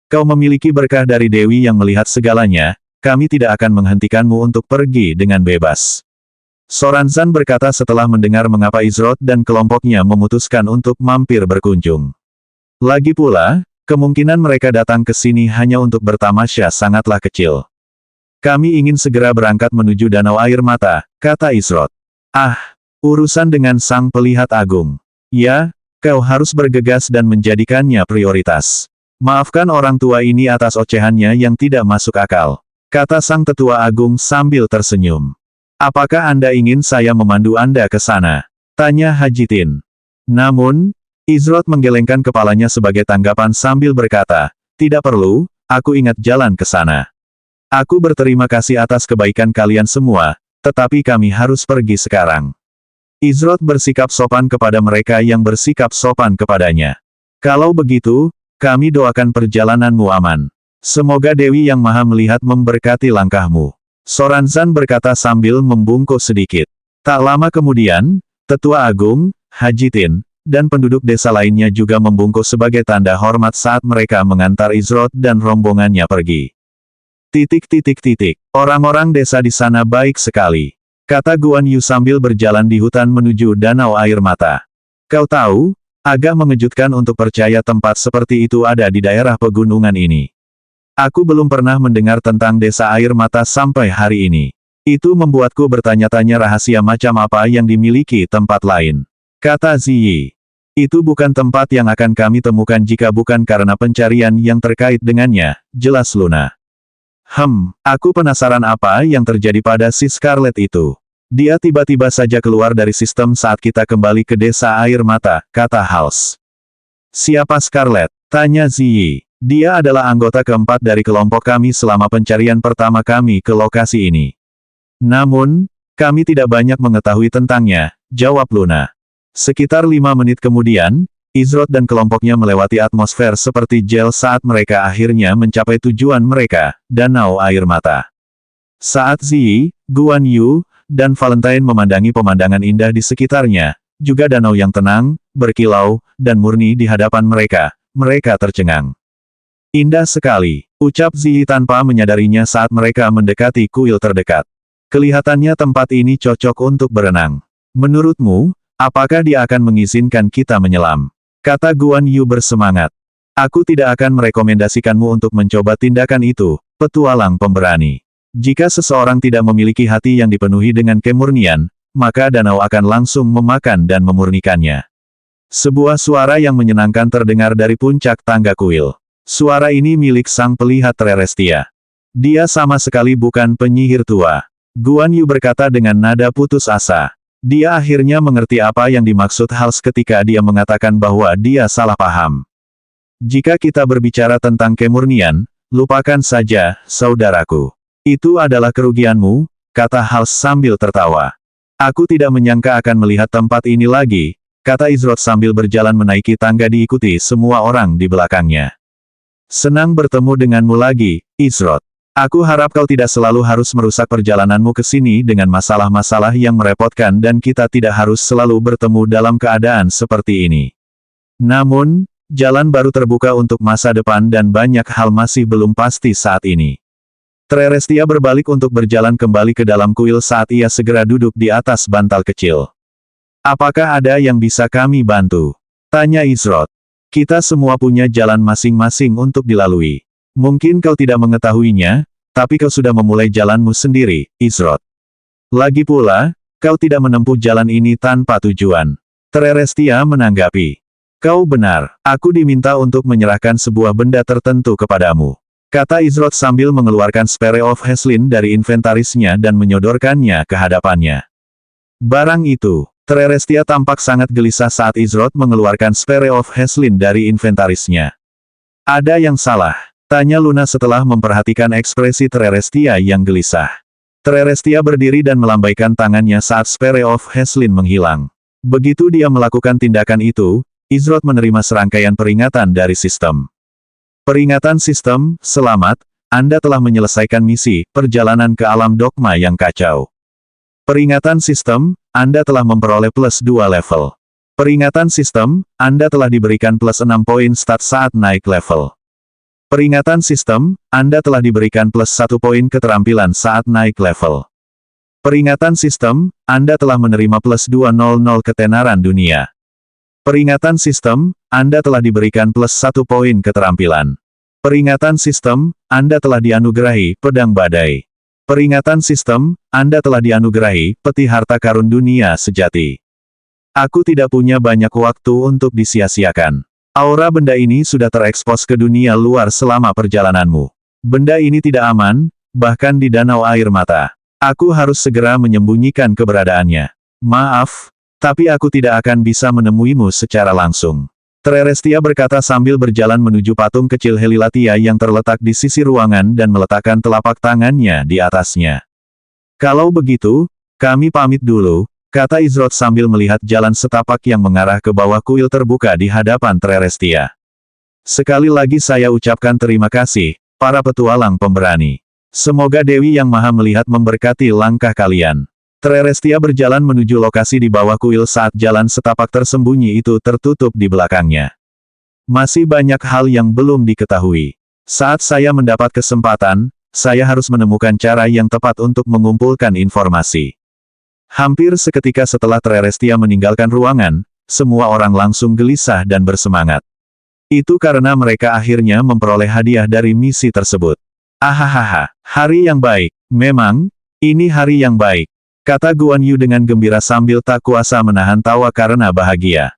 Kau memiliki berkah dari Dewi yang melihat segalanya, kami tidak akan menghentikanmu untuk pergi dengan bebas. Soransan berkata setelah mendengar mengapa Izroth dan kelompoknya memutuskan untuk mampir berkunjung. Lagi pula, kemungkinan mereka datang ke sini hanya untuk bertamasya sangatlah kecil. Kami ingin segera berangkat menuju Danau Air Mata, kata Izroth. Ah, urusan dengan Sang Pelihat Agung. Ya, kau harus bergegas dan menjadikannya prioritas. Maafkan orang tua ini atas ocehannya yang tidak masuk akal, kata Sang Tetua Agung sambil tersenyum. Apakah Anda ingin saya memandu Anda ke sana? Tanya Haji Tin. Namun, Izroth menggelengkan kepalanya sebagai tanggapan sambil berkata, tidak perlu, aku ingat jalan ke sana. Aku berterima kasih atas kebaikan kalian semua, tetapi kami harus pergi sekarang. Izroth bersikap sopan kepada mereka yang bersikap sopan kepadanya. Kalau begitu, kami doakan perjalananmu aman. Semoga Dewi Yang Maha Melihat memberkati langkahmu. Soransan berkata sambil membungkuk sedikit. Tak lama kemudian, Tetua Agung, Haji Tin, dan penduduk desa lainnya juga membungkuk sebagai tanda hormat saat mereka mengantar Izroth dan rombongannya pergi. Orang-orang desa di sana baik sekali, kata Guan Yu sambil berjalan di hutan menuju Danau Air Mata. Kau tahu, agak mengejutkan untuk percaya tempat seperti itu ada di daerah pegunungan ini. Aku belum pernah mendengar tentang desa air mata sampai hari ini. Itu membuatku bertanya-tanya rahasia macam apa yang dimiliki tempat lain. Kata Ziyi. Itu bukan tempat yang akan kami temukan jika bukan karena pencarian yang terkait dengannya, jelas Luna. Aku penasaran apa yang terjadi pada si Scarlet itu. Dia tiba-tiba saja keluar dari sistem saat kita kembali ke desa air mata, kata Hals. Siapa Scarlet? Tanya Ziyi. Dia adalah anggota keempat dari kelompok kami selama pencarian pertama kami ke lokasi ini. Namun, kami tidak banyak mengetahui tentangnya, jawab Luna. Sekitar 5 menit kemudian, Izroth dan kelompoknya melewati atmosfer seperti gel saat mereka akhirnya mencapai tujuan mereka, Danau Air Mata. Saat Ziyi, Guan Yu, dan Valentine memandangi pemandangan indah di sekitarnya, juga danau yang tenang, berkilau, dan murni di hadapan mereka, mereka tercengang. Indah sekali, ucap Ziyi tanpa menyadarinya saat mereka mendekati kuil terdekat. Kelihatannya tempat ini cocok untuk berenang. Menurutmu, apakah dia akan mengizinkan kita menyelam? Kata Guan Yu bersemangat. Aku tidak akan merekomendasikanmu untuk mencoba tindakan itu, petualang pemberani. Jika seseorang tidak memiliki hati yang dipenuhi dengan kemurnian, maka danau akan langsung memakan dan memurnikannya. Sebuah suara yang menyenangkan terdengar dari puncak tangga kuil. Suara ini milik Sang Pelihat Trerestia. Dia sama sekali bukan penyihir tua. Guan Yu berkata dengan nada putus asa. Dia akhirnya mengerti apa yang dimaksud Hals ketika dia mengatakan bahwa dia salah paham. Jika kita berbicara tentang kemurnian, lupakan saja, saudaraku. Itu adalah kerugianmu, kata Hals sambil tertawa. Aku tidak menyangka akan melihat tempat ini lagi, kata Izroth sambil berjalan menaiki tangga diikuti semua orang di belakangnya. Senang bertemu denganmu lagi, Izroth. Aku harap kau tidak selalu harus merusak perjalananmu ke sini dengan masalah-masalah yang merepotkan dan kita tidak harus selalu bertemu dalam keadaan seperti ini. Namun, jalan baru terbuka untuk masa depan dan banyak hal masih belum pasti saat ini. Trerestia berbalik untuk berjalan kembali ke dalam kuil saat ia segera duduk di atas bantal kecil. Apakah ada yang bisa kami bantu? Tanya Izroth. Kita semua punya jalan masing-masing untuk dilalui. Mungkin kau tidak mengetahuinya, tapi kau sudah memulai jalanmu sendiri, Izroth. Lagi pula, kau tidak menempuh jalan ini tanpa tujuan. Trerestia menanggapi. Kau benar, aku diminta untuk menyerahkan sebuah benda tertentu kepadamu. Kata Izrod sambil mengeluarkan Sphere of Heslin dari inventarisnya dan menyodorkannya ke hadapannya. Barang itu, Tererestia tampak sangat gelisah saat Izrod mengeluarkan Sphere of Heslin dari inventarisnya. Ada yang salah? Tanya Luna setelah memperhatikan ekspresi Tererestia yang gelisah. Tererestia berdiri dan melambaikan tangannya saat Sphere of Heslin menghilang. Begitu dia melakukan tindakan itu, Izrod menerima serangkaian peringatan dari sistem. Peringatan sistem, selamat, Anda telah menyelesaikan misi, perjalanan ke alam dogma yang kacau. Peringatan sistem, Anda telah memperoleh plus 2 level. Peringatan sistem, Anda telah diberikan plus 6 poin stat saat naik level. Peringatan sistem, Anda telah diberikan plus 1 poin keterampilan saat naik level. Peringatan sistem, Anda telah menerima plus 200 ketenaran dunia. Peringatan sistem, Anda telah diberikan plus 1 poin keterampilan. Peringatan sistem, Anda telah dianugerahi pedang badai. Peringatan sistem, Anda telah dianugerahi peti harta karun dunia sejati. Aku tidak punya banyak waktu untuk disia-siakan. Aura benda ini sudah terekspos ke dunia luar selama perjalananmu. Benda ini tidak aman, bahkan di danau air mata. Aku harus segera menyembunyikan keberadaannya. Maaf, tapi aku tidak akan bisa menemuimu secara langsung. Tererestia berkata sambil berjalan menuju patung kecil Helilatia yang terletak di sisi ruangan dan meletakkan telapak tangannya di atasnya. Kalau begitu, kami pamit dulu, kata Izrod sambil melihat jalan setapak yang mengarah ke bawah kuil terbuka di hadapan Tererestia. Sekali lagi saya ucapkan terima kasih, para petualang pemberani. Semoga Dewi Yang Maha Melihat memberkati langkah kalian. Tererestia berjalan menuju lokasi di bawah kuil saat jalan setapak tersembunyi itu tertutup di belakangnya. Masih banyak hal yang belum diketahui. Saat saya mendapat kesempatan, saya harus menemukan cara yang tepat untuk mengumpulkan informasi. Hampir seketika setelah Tererestia meninggalkan ruangan, semua orang langsung gelisah dan bersemangat. Itu karena mereka akhirnya memperoleh hadiah dari misi tersebut. Ahahaha, hari yang baik, memang, ini hari yang baik. Kata Guan Yu dengan gembira sambil tak kuasa menahan tawa karena bahagia.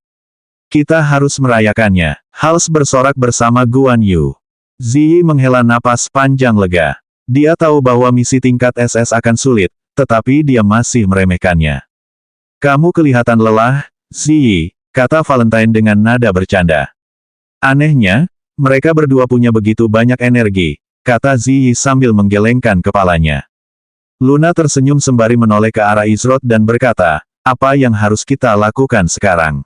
Kita harus merayakannya. Hals bersorak bersama Guan Yu. Ziyi menghela napas panjang lega. Dia tahu bahwa misi tingkat SS akan sulit, tetapi dia masih meremehkannya. Kamu kelihatan lelah, Ziyi, kata Valentine dengan nada bercanda. Anehnya, mereka berdua punya begitu banyak energi, kata Ziyi sambil menggelengkan kepalanya. Luna tersenyum sembari menoleh ke arah Izrod dan berkata, apa yang harus kita lakukan sekarang?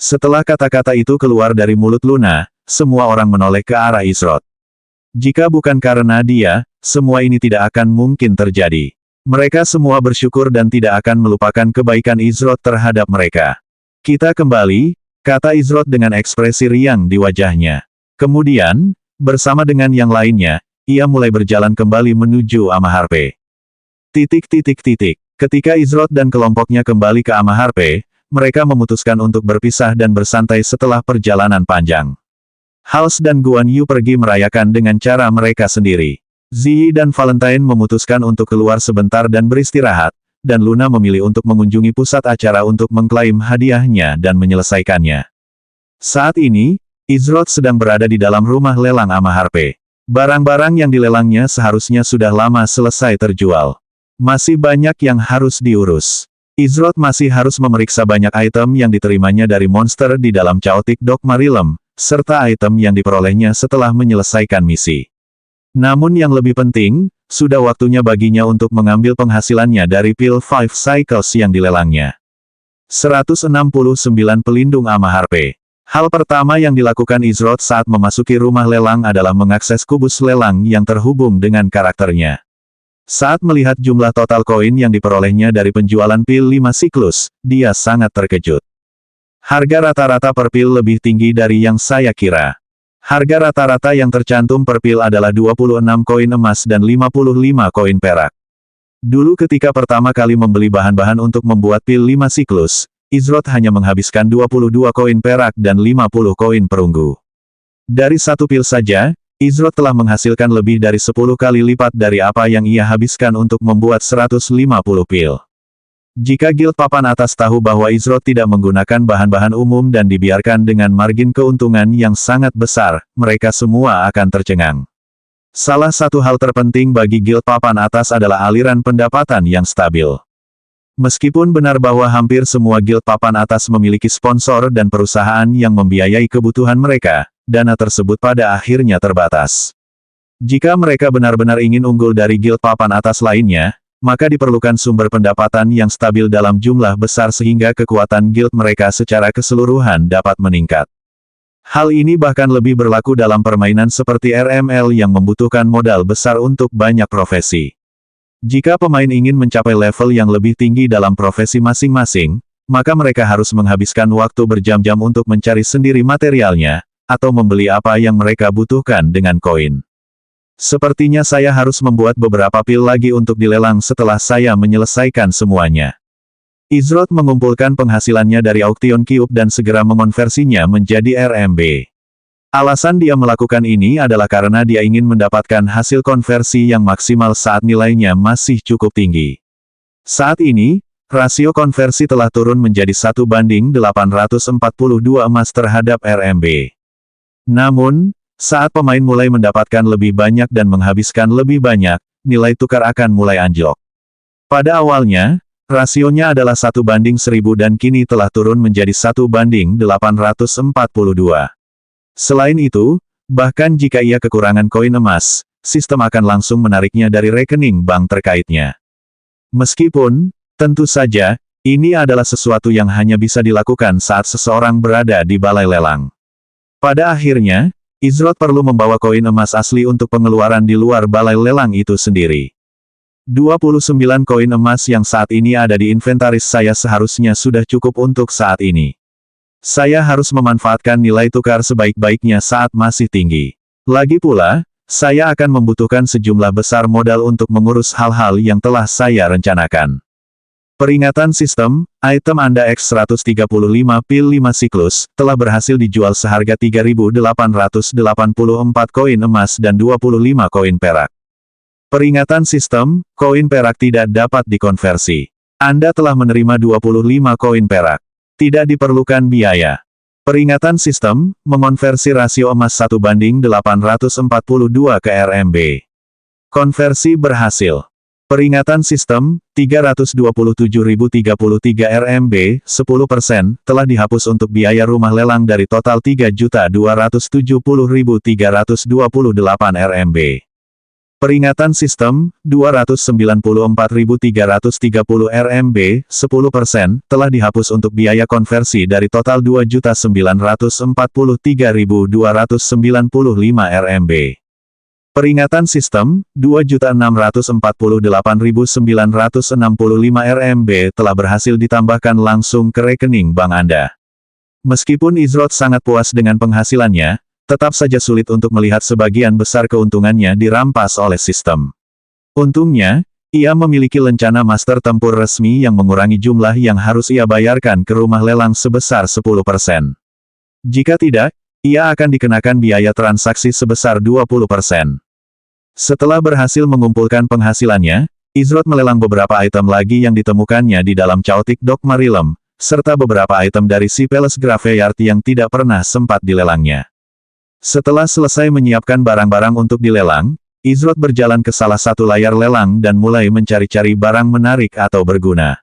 Setelah kata-kata itu keluar dari mulut Luna, semua orang menoleh ke arah Izrod. Jika bukan karena dia, semua ini tidak akan mungkin terjadi. Mereka semua bersyukur dan tidak akan melupakan kebaikan Izrod terhadap mereka. Kita kembali, kata Izrod dengan ekspresi riang di wajahnya. Kemudian, bersama dengan yang lainnya, ia mulai berjalan kembali menuju Amaharpe. Ketika Izrod dan kelompoknya kembali ke Amaharpe, mereka memutuskan untuk berpisah dan bersantai setelah perjalanan panjang. Hals dan Guan Yu pergi merayakan dengan cara mereka sendiri. Ziyi dan Valentine memutuskan untuk keluar sebentar dan beristirahat, dan Luna memilih untuk mengunjungi pusat acara untuk mengklaim hadiahnya dan menyelesaikannya. Saat ini, Izrod sedang berada di dalam rumah lelang Amaharpe. Barang-barang yang dilelangnya seharusnya sudah lama selesai terjual. Masih banyak yang harus diurus. Izrod masih harus memeriksa banyak item yang diterimanya dari monster di dalam Chaotic Dogma Realm, serta item yang diperolehnya setelah menyelesaikan misi. Namun yang lebih penting, sudah waktunya baginya untuk mengambil penghasilannya dari pil 5 cycles yang dilelangnya. 169 pelindung Amaharpe. Hal pertama yang dilakukan Izrod saat memasuki rumah lelang adalah mengakses kubus lelang yang terhubung dengan karakternya. Saat melihat jumlah total koin yang diperolehnya dari penjualan pil 5 siklus, dia sangat terkejut. Harga rata-rata per pil lebih tinggi dari yang saya kira. Harga rata-rata yang tercantum per pil adalah 26 koin emas dan 55 koin perak. Dulu ketika pertama kali membeli bahan-bahan untuk membuat pil 5 siklus, Izrod hanya menghabiskan 22 koin perak dan 50 koin perunggu. Dari satu pil saja, Izrod telah menghasilkan lebih dari 10 kali lipat dari apa yang ia habiskan untuk membuat 150 pil. Jika guild papan atas tahu bahwa Izrod tidak menggunakan bahan-bahan umum dan dibiarkan dengan margin keuntungan yang sangat besar, mereka semua akan tercengang. Salah satu hal terpenting bagi guild papan atas adalah aliran pendapatan yang stabil. Meskipun benar bahwa hampir semua guild papan atas memiliki sponsor dan perusahaan yang membiayai kebutuhan mereka, dana tersebut pada akhirnya terbatas. Jika mereka benar-benar ingin unggul dari guild papan atas lainnya, maka diperlukan sumber pendapatan yang stabil dalam jumlah besar sehingga kekuatan guild mereka secara keseluruhan dapat meningkat. Hal ini bahkan lebih berlaku dalam permainan seperti RML yang membutuhkan modal besar untuk banyak profesi. Jika pemain ingin mencapai level yang lebih tinggi dalam profesi masing-masing, maka mereka harus menghabiskan waktu berjam-jam untuk mencari sendiri materialnya, atau membeli apa yang mereka butuhkan dengan koin. Sepertinya saya harus membuat beberapa pil lagi untuk dilelang setelah saya menyelesaikan semuanya. Izrod mengumpulkan penghasilannya dari Auktion Cube dan segera mengonversinya menjadi RMB. Alasan dia melakukan ini adalah karena dia ingin mendapatkan hasil konversi yang maksimal saat nilainya masih cukup tinggi. Saat ini, rasio konversi telah turun menjadi 1:842 emas terhadap RMB. Namun, saat pemain mulai mendapatkan lebih banyak dan menghabiskan lebih banyak, nilai tukar akan mulai anjlok. Pada awalnya, rasionya adalah 1:1000 dan kini telah turun menjadi 1:842. Selain itu, bahkan jika ia kekurangan koin emas, sistem akan langsung menariknya dari rekening bank terkaitnya. Meskipun, tentu saja, ini adalah sesuatu yang hanya bisa dilakukan saat seseorang berada di balai lelang. Pada akhirnya, Izrod perlu membawa koin emas asli untuk pengeluaran di luar balai lelang itu sendiri. 29 koin emas yang saat ini ada di inventaris saya seharusnya sudah cukup untuk saat ini. Saya harus memanfaatkan nilai tukar sebaik-baiknya saat masih tinggi. Lagi pula, saya akan membutuhkan sejumlah besar modal untuk mengurus hal-hal yang telah saya rencanakan. Peringatan sistem, item Anda X135 pil 5 siklus, telah berhasil dijual seharga 3.884 koin emas dan 25 koin perak. Peringatan sistem, koin perak tidak dapat dikonversi. Anda telah menerima 25 koin perak. Tidak diperlukan biaya. Peringatan sistem, mengonversi rasio emas 1:842 ke RMB. Konversi berhasil. Peringatan sistem, 327.033 RMB, 10%, telah dihapus untuk biaya rumah lelang dari total 3.270.328 RMB. Peringatan sistem, 294.330 RMB, 10%, telah dihapus untuk biaya konversi dari total 2.943.295 RMB. Peringatan sistem, 2.648.965 RMB telah berhasil ditambahkan langsung ke rekening bank Anda. Meskipun Izrod sangat puas dengan penghasilannya, tetap saja sulit untuk melihat sebagian besar keuntungannya dirampas oleh sistem. Untungnya, ia memiliki lencana master tempur resmi yang mengurangi jumlah yang harus ia bayarkan ke rumah lelang sebesar 10%. Jika tidak, ia akan dikenakan biaya transaksi sebesar 20%. Setelah berhasil mengumpulkan penghasilannya, Izrod melelang beberapa item lagi yang ditemukannya di dalam Chaotic Dogma Realm, serta beberapa item dari Sea Palace Graveyard yang tidak pernah sempat dilelangnya. Setelah selesai menyiapkan barang-barang untuk dilelang, Izrod berjalan ke salah satu layar lelang dan mulai mencari-cari barang menarik atau berguna.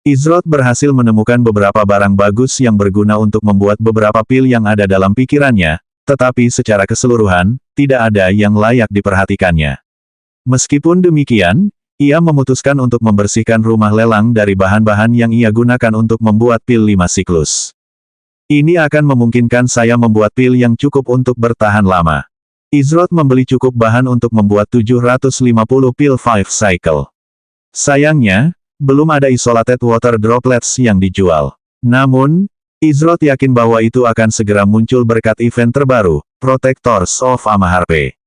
Izrod berhasil menemukan beberapa barang bagus yang berguna untuk membuat beberapa pil yang ada dalam pikirannya, tetapi secara keseluruhan, tidak ada yang layak diperhatikannya. Meskipun demikian, ia memutuskan untuk membersihkan rumah lelang dari bahan-bahan yang ia gunakan untuk membuat pil 5 siklus. Ini akan memungkinkan saya membuat pil yang cukup untuk bertahan lama. Izrod membeli cukup bahan untuk membuat 750 pil 5 cycle. Sayangnya, belum ada isolated water droplets yang dijual. Namun, Izrod yakin bahwa itu akan segera muncul berkat event terbaru, Protectors of Amaharpe.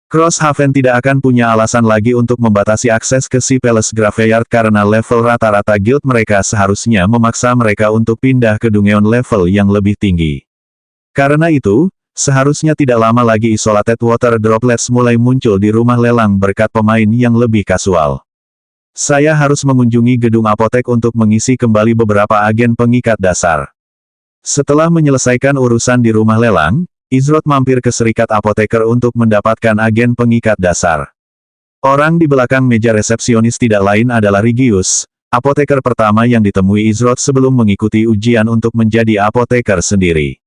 Crosshaven tidak akan punya alasan lagi untuk membatasi akses ke Sea Palace Graveyard karena level rata-rata guild mereka seharusnya memaksa mereka untuk pindah ke Dungeon level yang lebih tinggi. Karena itu, seharusnya tidak lama lagi Isolated Water Droplets mulai muncul di rumah lelang berkat pemain yang lebih kasual. Saya harus mengunjungi gedung apotek untuk mengisi kembali beberapa agen pengikat dasar. Setelah menyelesaikan urusan di rumah lelang, Izrod mampir ke serikat apoteker untuk mendapatkan agen pengikat dasar. Orang di belakang meja resepsionis tidak lain adalah Rigius, apoteker pertama yang ditemui Izrod sebelum mengikuti ujian untuk menjadi apoteker sendiri.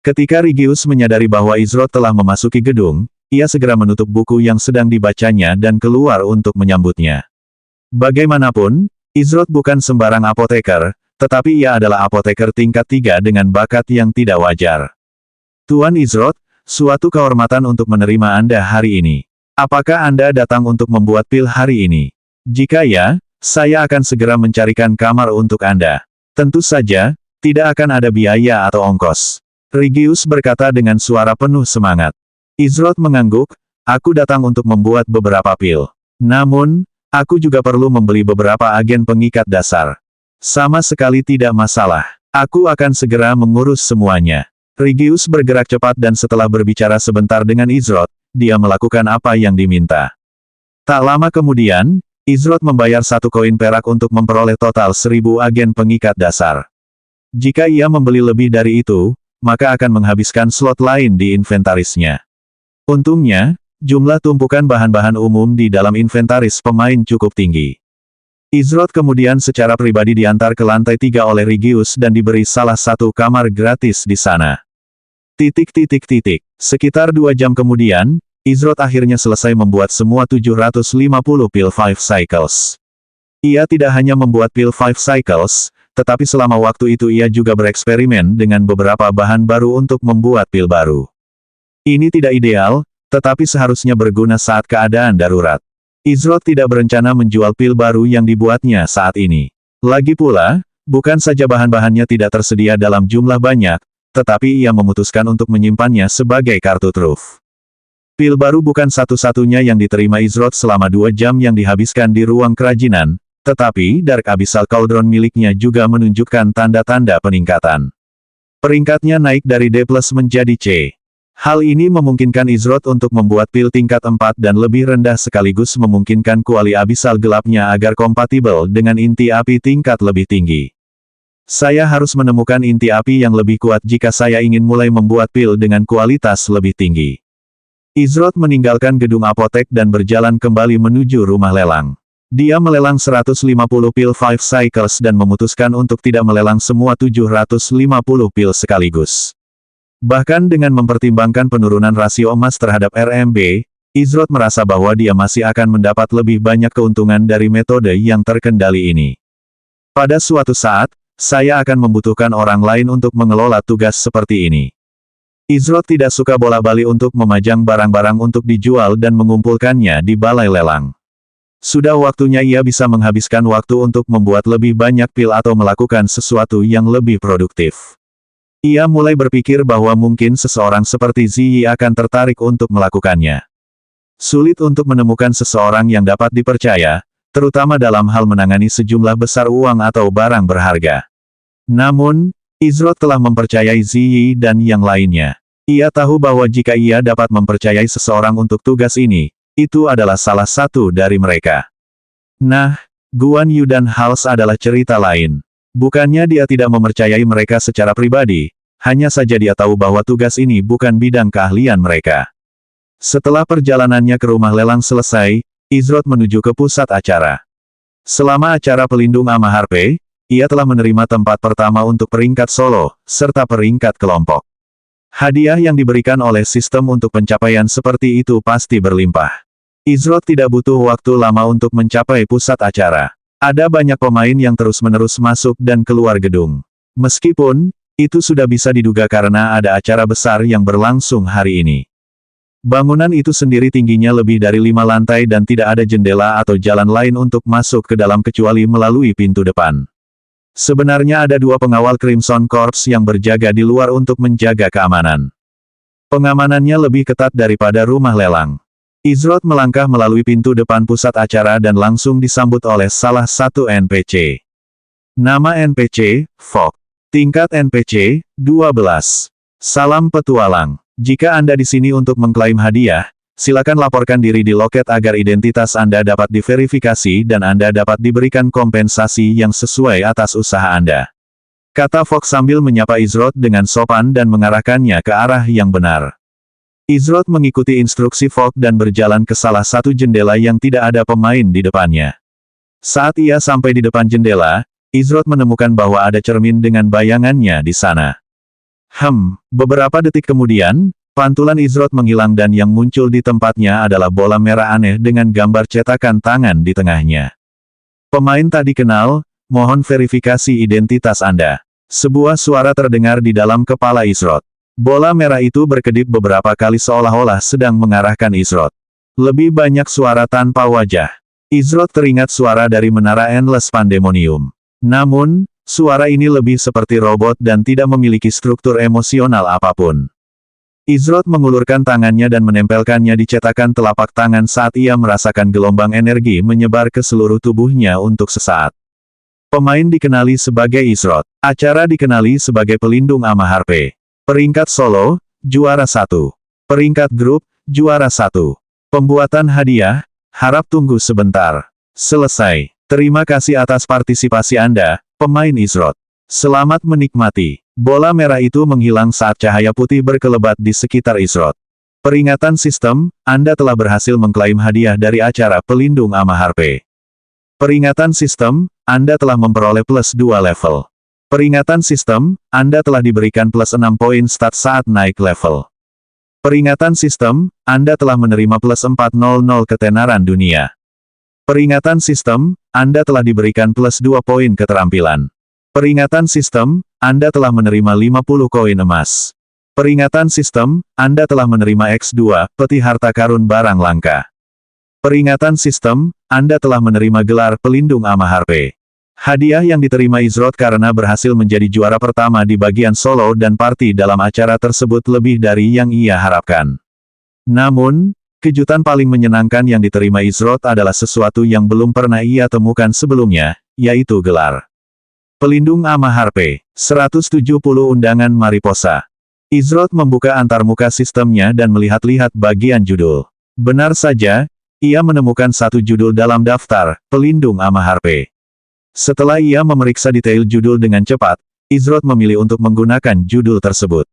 Ketika Rigius menyadari bahwa Izrod telah memasuki gedung, ia segera menutup buku yang sedang dibacanya dan keluar untuk menyambutnya. Bagaimanapun, Izrod bukan sembarang apoteker, tetapi ia adalah apoteker tingkat 3 dengan bakat yang tidak wajar. Tuan Izrod, suatu kehormatan untuk menerima Anda hari ini. Apakah Anda datang untuk membuat pil hari ini? Jika ya, saya akan segera mencarikan kamar untuk Anda. Tentu saja, tidak akan ada biaya atau ongkos. Rigius berkata dengan suara penuh semangat. Izrod mengangguk, aku datang untuk membuat beberapa pil. Namun, aku juga perlu membeli beberapa agen pengikat dasar. Sama sekali tidak masalah. Aku akan segera mengurus semuanya. Rigius bergerak cepat dan setelah berbicara sebentar dengan Izrod, dia melakukan apa yang diminta. Tak lama kemudian, Izrod membayar 1 koin perak untuk memperoleh total 1000 agen pengikat dasar. Jika ia membeli lebih dari itu, maka akan menghabiskan slot lain di inventarisnya. Untungnya, jumlah tumpukan bahan-bahan umum di dalam inventaris pemain cukup tinggi. Izrod kemudian secara pribadi diantar ke lantai 3 oleh Rigius dan diberi salah satu kamar gratis di sana. Sekitar 2 jam kemudian, Izrod akhirnya selesai membuat semua 750 pil 5 cycles. Ia tidak hanya membuat pil 5 cycles, tetapi selama waktu itu ia juga bereksperimen dengan beberapa bahan baru untuk membuat pil baru. Ini tidak ideal, tetapi seharusnya berguna saat keadaan darurat. Izrod tidak berencana menjual pil baru yang dibuatnya saat ini. Lagi pula, bukan saja bahan-bahannya tidak tersedia dalam jumlah banyak, tetapi ia memutuskan untuk menyimpannya sebagai kartu truf. Pil baru bukan satu-satunya yang diterima Izrod selama 2 jam yang dihabiskan di ruang kerajinan, tetapi Dark Abyssal Cauldron miliknya juga menunjukkan tanda-tanda peningkatan. Peringkatnya naik dari D+ menjadi C. Hal ini memungkinkan Izrod untuk membuat pil tingkat 4 dan lebih rendah sekaligus memungkinkan kuali abisal gelapnya agar kompatibel dengan inti api tingkat lebih tinggi. Saya harus menemukan inti api yang lebih kuat jika saya ingin mulai membuat pil dengan kualitas lebih tinggi. Izrod meninggalkan gedung apotek dan berjalan kembali menuju rumah lelang. Dia melelang 150 pil 5 cycles dan memutuskan untuk tidak melelang semua 750 pil sekaligus. Bahkan dengan mempertimbangkan penurunan rasio emas terhadap RMB, Izrod merasa bahwa dia masih akan mendapat lebih banyak keuntungan dari metode yang terkendali ini. Pada suatu saat, saya akan membutuhkan orang lain untuk mengelola tugas seperti ini. Izrod tidak suka bolak-balik untuk memajang barang-barang untuk dijual dan mengumpulkannya di balai lelang. Sudah waktunya ia bisa menghabiskan waktu untuk membuat lebih banyak pil atau melakukan sesuatu yang lebih produktif. Ia mulai berpikir bahwa mungkin seseorang seperti Ziyi akan tertarik untuk melakukannya. Sulit untuk menemukan seseorang yang dapat dipercaya, terutama dalam hal menangani sejumlah besar uang atau barang berharga. Namun, Izrod telah mempercayai Ziyi dan yang lainnya. Ia tahu bahwa jika ia dapat mempercayai seseorang untuk tugas ini, itu adalah salah satu dari mereka. Nah, Guan Yu dan Hals adalah cerita lain. Bukannya dia tidak mempercayai mereka secara pribadi, hanya saja dia tahu bahwa tugas ini bukan bidang keahlian mereka. Setelah perjalanannya ke rumah lelang selesai, Izrod menuju ke pusat acara. Selama acara pelindung Amaharpe, ia telah menerima tempat pertama untuk peringkat solo, serta peringkat kelompok. Hadiah yang diberikan oleh sistem untuk pencapaian seperti itu pasti berlimpah. Izrod tidak butuh waktu lama untuk mencapai pusat acara. Ada banyak pemain yang terus-menerus masuk dan keluar gedung. Meskipun, itu sudah bisa diduga karena ada acara besar yang berlangsung hari ini. Bangunan itu sendiri tingginya lebih dari 5 lantai dan tidak ada jendela atau jalan lain untuk masuk ke dalam kecuali melalui pintu depan. Sebenarnya ada 2 pengawal Crimson Corps yang berjaga di luar untuk menjaga keamanan. Pengamanannya lebih ketat daripada rumah lelang. Izrod melangkah melalui pintu depan pusat acara dan langsung disambut oleh salah satu NPC. Nama NPC, Fog. Tingkat NPC, 12. Salam petualang. Jika Anda di sini untuk mengklaim hadiah, silakan laporkan diri di loket agar identitas Anda dapat diverifikasi dan Anda dapat diberikan kompensasi yang sesuai atas usaha Anda. kata Fox sambil menyapa Izroth dengan sopan dan mengarahkannya ke arah yang benar. Izroth mengikuti instruksi Fox dan berjalan ke salah satu jendela yang tidak ada pemain di depannya. Saat ia sampai di depan jendela, Izroth menemukan bahwa ada cermin dengan bayangannya di sana. Beberapa detik kemudian, pantulan Izroth menghilang dan yang muncul di tempatnya adalah bola merah aneh dengan gambar cetakan tangan di tengahnya. Pemain tak dikenal, mohon verifikasi identitas Anda. Sebuah suara terdengar di dalam kepala Izroth. Bola merah itu berkedip beberapa kali seolah-olah sedang mengarahkan Izroth. Lebih banyak suara tanpa wajah. Izroth teringat suara dari menara Endless Pandemonium. Namun, suara ini lebih seperti robot dan tidak memiliki struktur emosional apapun. Izroth mengulurkan tangannya dan menempelkannya di cetakan telapak tangan saat ia merasakan gelombang energi menyebar ke seluruh tubuhnya untuk sesaat. Pemain dikenali sebagai Izroth. Acara dikenali sebagai Pelindung Amaharpe. Peringkat solo, juara 1. Peringkat grup, juara 1. Pembuatan hadiah, harap tunggu sebentar. Selesai. Terima kasih atas partisipasi Anda, pemain Izroth. Selamat menikmati. Bola merah itu menghilang saat cahaya putih berkelebat di sekitar Izroth. Peringatan sistem, Anda telah berhasil mengklaim hadiah dari acara Pelindung Amaharpe. Peringatan sistem, Anda telah memperoleh plus 2 level. Peringatan sistem, Anda telah diberikan plus 6 poin stat saat naik level. Peringatan sistem, Anda telah menerima plus 400 ketenaran dunia. Peringatan sistem, Anda telah diberikan plus 2 poin keterampilan. Peringatan sistem, Anda telah menerima 50 koin emas. Peringatan sistem, Anda telah menerima X2, peti harta karun barang langka. Peringatan sistem, Anda telah menerima gelar Pelindung Amaharpe. Hadiah yang diterima Izroth karena berhasil menjadi juara pertama di bagian solo dan party dalam acara tersebut lebih dari yang ia harapkan. Namun, kejutan paling menyenangkan yang diterima Izroth adalah sesuatu yang belum pernah ia temukan sebelumnya, yaitu gelar Pelindung Amaharpe. 170 undangan mariposa. Izroth membuka antarmuka sistemnya dan melihat-lihat bagian judul. Benar saja, ia menemukan satu judul dalam daftar, Pelindung Amaharpe. Setelah ia memeriksa detail judul dengan cepat, Izroth memilih untuk menggunakan judul tersebut.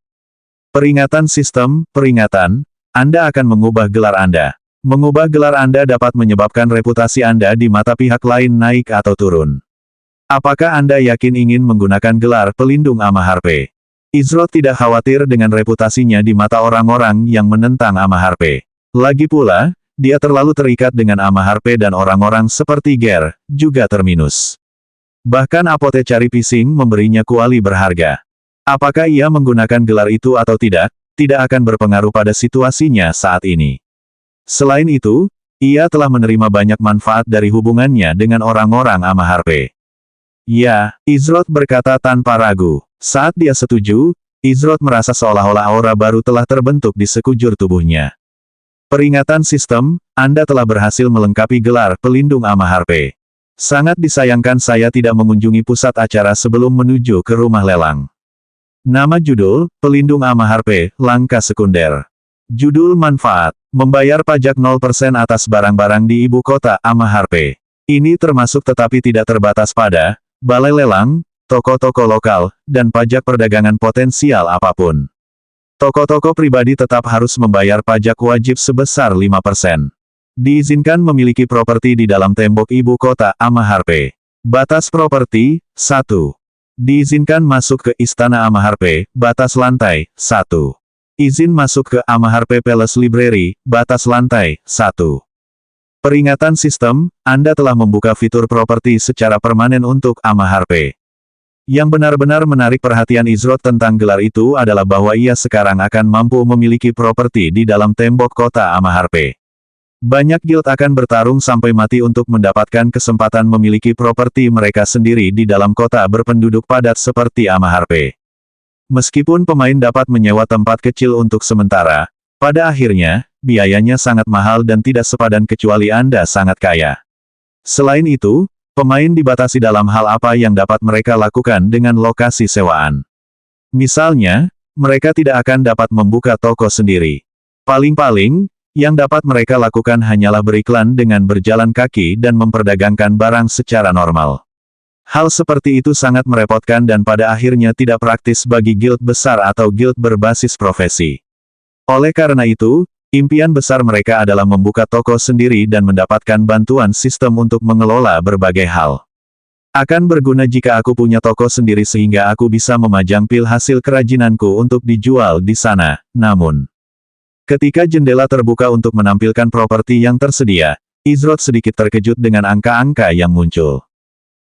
Peringatan sistem, peringatan, Anda akan mengubah gelar Anda. Mengubah gelar Anda dapat menyebabkan reputasi Anda di mata pihak lain naik atau turun. Apakah Anda yakin ingin menggunakan gelar Pelindung Amaharpe? Izroth tidak khawatir dengan reputasinya di mata orang-orang yang menentang Amaharpe. Lagi pula, dia terlalu terikat dengan Amaharpe dan orang-orang seperti Ger, juga Terminus. Bahkan Apothecary Pising memberinya kuali berharga. Apakah ia menggunakan gelar itu atau tidak akan berpengaruh pada situasinya saat ini. Selain itu, ia telah menerima banyak manfaat dari hubungannya dengan orang-orang Amaharpe. Ya, Izroth berkata tanpa ragu. Saat dia setuju, Izroth merasa seolah-olah aura baru telah terbentuk di sekujur tubuhnya. Peringatan sistem, Anda telah berhasil melengkapi gelar Pelindung Amaharpe. Sangat disayangkan saya tidak mengunjungi pusat acara sebelum menuju ke rumah lelang. Nama judul, Pelindung Amaharpe, langkah sekunder. Judul manfaat, membayar pajak 0% atas barang-barang di ibu kota Amaharpe. Ini termasuk tetapi tidak terbatas pada balai lelang, toko-toko lokal, dan pajak perdagangan potensial apapun. Toko-toko pribadi tetap harus membayar pajak wajib sebesar 5%. Diizinkan memiliki properti di dalam tembok ibu kota Amaharpe. Batas properti, 1. Diizinkan masuk ke Istana Amaharpe, batas lantai, 1. Izin masuk ke Amaharpe Palace Library, batas lantai, 1. Peringatan sistem, Anda telah membuka fitur properti secara permanen untuk Amaharpe. Yang benar-benar menarik perhatian Izroth tentang gelar itu adalah bahwa ia sekarang akan mampu memiliki properti di dalam tembok kota Amaharpe. Banyak guild akan bertarung sampai mati untuk mendapatkan kesempatan memiliki properti mereka sendiri di dalam kota berpenduduk padat seperti Amaharpe. Meskipun pemain dapat menyewa tempat kecil untuk sementara, pada akhirnya, biayanya sangat mahal dan tidak sepadan kecuali Anda sangat kaya. Selain itu, pemain dibatasi dalam hal apa yang dapat mereka lakukan dengan lokasi sewaan. Misalnya, mereka tidak akan dapat membuka toko sendiri. Paling-paling, yang dapat mereka lakukan hanyalah beriklan dengan berjalan kaki dan memperdagangkan barang secara normal. Hal seperti itu sangat merepotkan dan pada akhirnya tidak praktis bagi guild besar atau guild berbasis profesi. Oleh karena itu, impian besar mereka adalah membuka toko sendiri dan mendapatkan bantuan sistem untuk mengelola berbagai hal. Akan berguna jika aku punya toko sendiri sehingga aku bisa memajang pil hasil kerajinanku untuk dijual di sana. Namun, ketika jendela terbuka untuk menampilkan properti yang tersedia, Izrod sedikit terkejut dengan angka-angka yang muncul.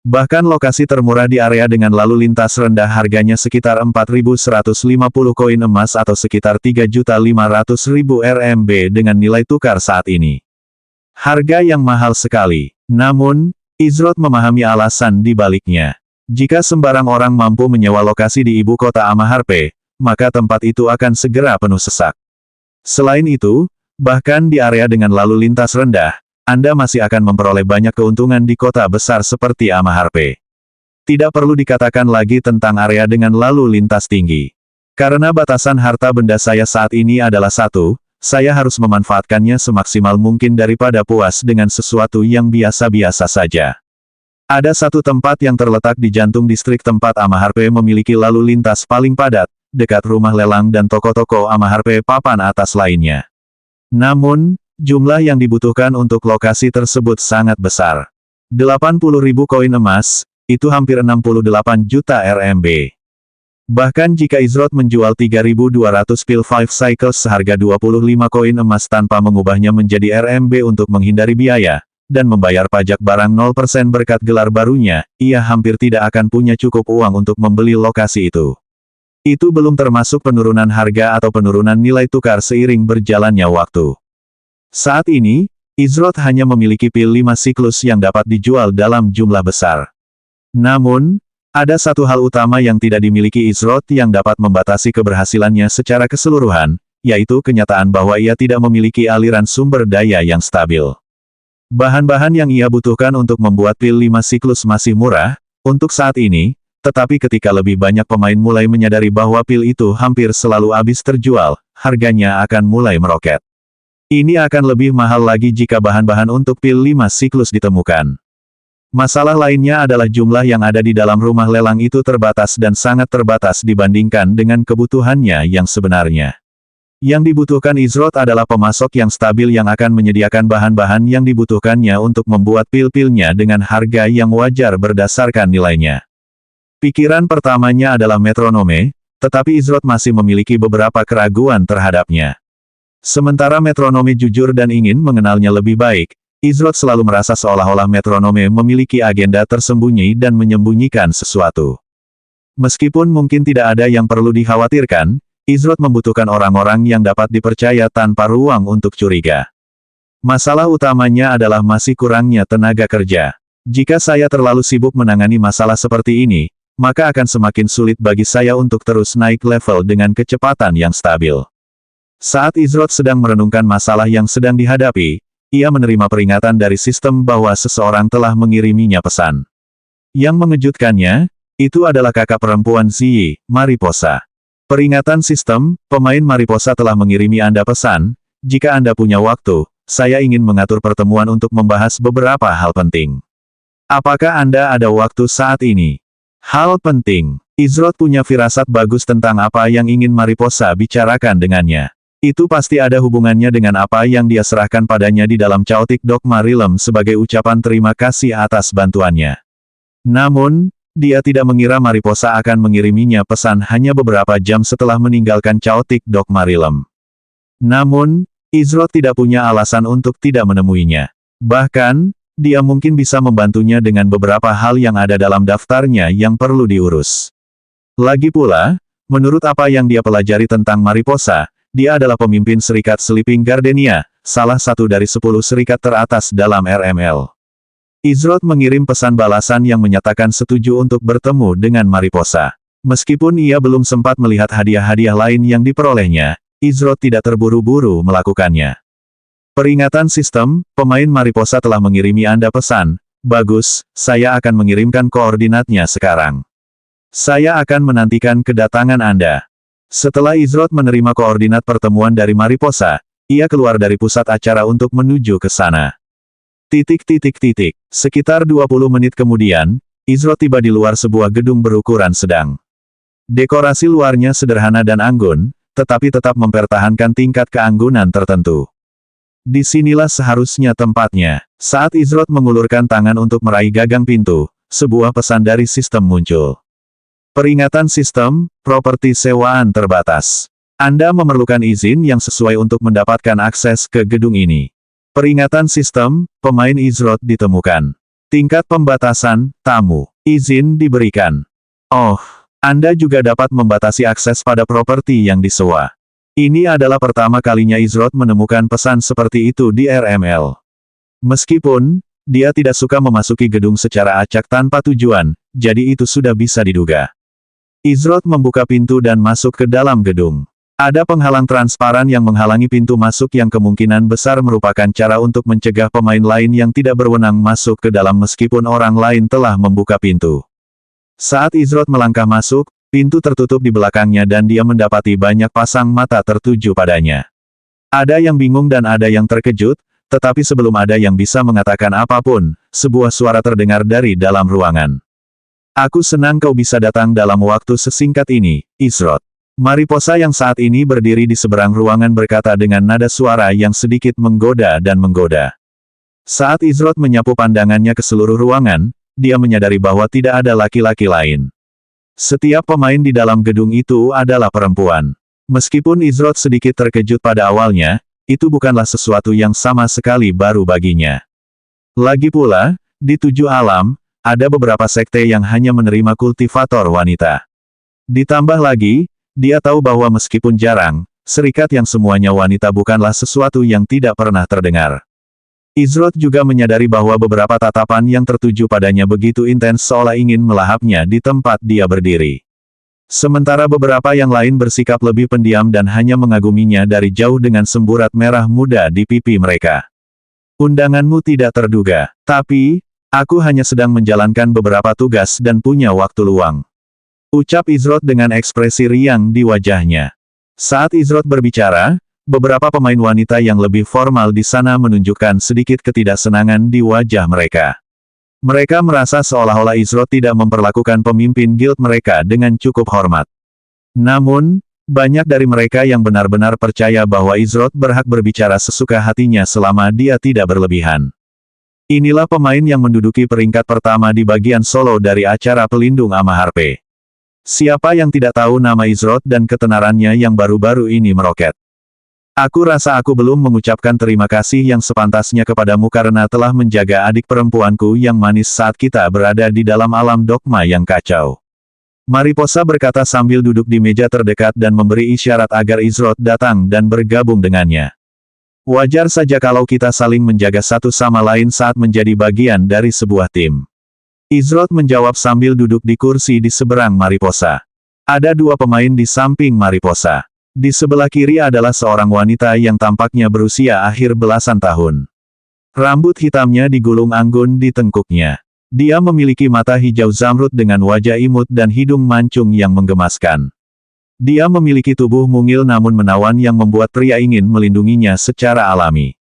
Bahkan lokasi termurah di area dengan lalu lintas rendah harganya sekitar 4.150 koin emas atau sekitar 3.500.000 RMB dengan nilai tukar saat ini. Harga yang mahal sekali. Namun, Izrod memahami alasan di baliknya. Jika sembarang orang mampu menyewa lokasi di ibu kota Amaharpe, maka tempat itu akan segera penuh sesak. Selain itu, bahkan di area dengan lalu lintas rendah, Anda masih akan memperoleh banyak keuntungan di kota besar seperti Amaharpe. Tidak perlu dikatakan lagi tentang area dengan lalu lintas tinggi. Karena batasan harta benda saya saat ini adalah 1, saya harus memanfaatkannya semaksimal mungkin daripada puas dengan sesuatu yang biasa-biasa saja. Ada satu tempat yang terletak di jantung distrik tempat Amaharpe memiliki lalu lintas paling padat, dekat rumah lelang dan toko-toko Amaharpe papan atas lainnya. Namun, jumlah yang dibutuhkan untuk lokasi tersebut sangat besar. 80.000 koin emas, itu hampir 68 juta RMB. Bahkan jika Izrod menjual 3.200 pil 5 cycles seharga 25 koin emas tanpa mengubahnya menjadi RMB untuk menghindari biaya, dan membayar pajak barang 0% berkat gelar barunya, ia hampir tidak akan punya cukup uang untuk membeli lokasi itu. Itu belum termasuk penurunan harga atau penurunan nilai tukar seiring berjalannya waktu. Saat ini, Izrod hanya memiliki pil 5 siklus yang dapat dijual dalam jumlah besar. Namun, ada satu hal utama yang tidak dimiliki Izrod yang dapat membatasi keberhasilannya secara keseluruhan, yaitu kenyataan bahwa ia tidak memiliki aliran sumber daya yang stabil. Bahan-bahan yang ia butuhkan untuk membuat pil 5 siklus masih murah, untuk saat ini, tetapi ketika lebih banyak pemain mulai menyadari bahwa pil itu hampir selalu habis terjual, harganya akan mulai meroket. Ini akan lebih mahal lagi jika bahan-bahan untuk pil 5 siklus ditemukan. Masalah lainnya adalah jumlah yang ada di dalam rumah lelang itu terbatas dan sangat terbatas dibandingkan dengan kebutuhannya yang sebenarnya. Yang dibutuhkan Izrod adalah pemasok yang stabil yang akan menyediakan bahan-bahan yang dibutuhkannya untuk membuat pil-pilnya dengan harga yang wajar berdasarkan nilainya. Pikiran pertamanya adalah metronome, tetapi Izrod masih memiliki beberapa keraguan terhadapnya. Sementara metronome jujur dan ingin mengenalnya lebih baik, Izrod selalu merasa seolah-olah metronome memiliki agenda tersembunyi dan menyembunyikan sesuatu. Meskipun mungkin tidak ada yang perlu dikhawatirkan, Izrod membutuhkan orang-orang yang dapat dipercaya tanpa ruang untuk curiga. Masalah utamanya adalah masih kurangnya tenaga kerja. Jika saya terlalu sibuk menangani masalah seperti ini, maka akan semakin sulit bagi saya untuk terus naik level dengan kecepatan yang stabil. Saat Izrod sedang merenungkan masalah yang sedang dihadapi, ia menerima peringatan dari sistem bahwa seseorang telah mengiriminya pesan. Yang mengejutkannya, itu adalah kakak perempuan Ziyi, Mariposa. Peringatan sistem, pemain Mariposa telah mengirimi Anda pesan, jika Anda punya waktu, saya ingin mengatur pertemuan untuk membahas beberapa hal penting. Apakah Anda ada waktu saat ini? Hal penting. Izrod punya firasat bagus tentang apa yang ingin Mariposa bicarakan dengannya. Itu pasti ada hubungannya dengan apa yang dia serahkan padanya di dalam Chaotic Dogma Realm sebagai ucapan terima kasih atas bantuannya. Namun, dia tidak mengira Mariposa akan mengiriminya pesan hanya beberapa jam setelah meninggalkan Chaotic Dogma Realm. Namun, Izrod tidak punya alasan untuk tidak menemuinya. Bahkan, dia mungkin bisa membantunya dengan beberapa hal yang ada dalam daftarnya yang perlu diurus. Lagi pula, menurut apa yang dia pelajari tentang Mariposa, dia adalah pemimpin Serikat Sleeping Gardenia, salah satu dari 10 serikat teratas dalam RML. Izrod mengirim pesan balasan yang menyatakan setuju untuk bertemu dengan Mariposa. Meskipun ia belum sempat melihat hadiah-hadiah lain yang diperolehnya, Izrod tidak terburu-buru melakukannya. Peringatan sistem, pemain Mariposa telah mengirimi Anda pesan. Bagus, saya akan mengirimkan koordinatnya sekarang. Saya akan menantikan kedatangan Anda. Setelah Izrod menerima koordinat pertemuan dari Mariposa, ia keluar dari pusat acara untuk menuju ke sana. Sekitar 20 menit kemudian, Izroth tiba di luar sebuah gedung berukuran sedang. Dekorasi luarnya sederhana dan anggun, tetapi tetap mempertahankan tingkat keanggunan tertentu. Disinilah seharusnya tempatnya. Saat Izroth mengulurkan tangan untuk meraih gagang pintu, sebuah pesan dari sistem muncul. Peringatan sistem, properti sewaan terbatas. Anda memerlukan izin yang sesuai untuk mendapatkan akses ke gedung ini. Peringatan sistem, pemain Izroth ditemukan. Tingkat pembatasan, tamu. Izin diberikan. Oh, Anda juga dapat membatasi akses pada properti yang disewa. Ini adalah pertama kalinya Izroth menemukan pesan seperti itu di RML. Meskipun, dia tidak suka memasuki gedung secara acak tanpa tujuan, jadi itu sudah bisa diduga. Izroth membuka pintu dan masuk ke dalam gedung. Ada penghalang transparan yang menghalangi pintu masuk yang kemungkinan besar merupakan cara untuk mencegah pemain lain yang tidak berwenang masuk ke dalam meskipun orang lain telah membuka pintu. Saat Izroth melangkah masuk, pintu tertutup di belakangnya dan dia mendapati banyak pasang mata tertuju padanya. Ada yang bingung dan ada yang terkejut, tetapi sebelum ada yang bisa mengatakan apapun, sebuah suara terdengar dari dalam ruangan. Aku senang kau bisa datang dalam waktu sesingkat ini, Izroth. Mariposa yang saat ini berdiri di seberang ruangan berkata dengan nada suara yang sedikit menggoda dan menggoda. Saat Izroth menyapu pandangannya ke seluruh ruangan, dia menyadari bahwa tidak ada laki-laki lain. Setiap pemain di dalam gedung itu adalah perempuan. Meskipun Izroth sedikit terkejut pada awalnya, itu bukanlah sesuatu yang sama sekali baru baginya. Lagi pula, di 7 alam, ada beberapa sekte yang hanya menerima kultivator wanita. Ditambah lagi, dia tahu bahwa meskipun jarang, serikat yang semuanya wanita bukanlah sesuatu yang tidak pernah terdengar. Izroth juga menyadari bahwa beberapa tatapan yang tertuju padanya begitu intens seolah ingin melahapnya di tempat dia berdiri. Sementara beberapa yang lain bersikap lebih pendiam dan hanya mengaguminya dari jauh dengan semburat merah muda di pipi mereka. Undanganmu tidak terduga, tapi, aku hanya sedang menjalankan beberapa tugas dan punya waktu luang. Ucap Izroth dengan ekspresi riang di wajahnya. Saat Izroth berbicara, beberapa pemain wanita yang lebih formal di sana menunjukkan sedikit ketidaksenangan di wajah mereka. Mereka merasa seolah-olah Izroth tidak memperlakukan pemimpin guild mereka dengan cukup hormat. Namun, banyak dari mereka yang benar-benar percaya bahwa Izroth berhak berbicara sesuka hatinya selama dia tidak berlebihan. Inilah pemain yang menduduki peringkat pertama di bagian solo dari acara Pelindung Amaharpe. Siapa yang tidak tahu nama Izroth dan ketenarannya yang baru-baru ini meroket. Aku rasa aku belum mengucapkan terima kasih yang sepantasnya kepadamu karena telah menjaga adik perempuanku yang manis saat kita berada di dalam alam dogma yang kacau. Mariposa berkata sambil duduk di meja terdekat dan memberi isyarat agar Izroth datang dan bergabung dengannya. Wajar saja kalau kita saling menjaga satu sama lain saat menjadi bagian dari sebuah tim. Izroth menjawab sambil duduk di kursi di seberang Mariposa. Ada 2 pemain di samping Mariposa. Di sebelah kiri adalah seorang wanita yang tampaknya berusia akhir belasan tahun. Rambut hitamnya digulung anggun di tengkuknya. Dia memiliki mata hijau zamrud dengan wajah imut dan hidung mancung yang menggemaskan. Dia memiliki tubuh mungil namun menawan yang membuat pria ingin melindunginya secara alami.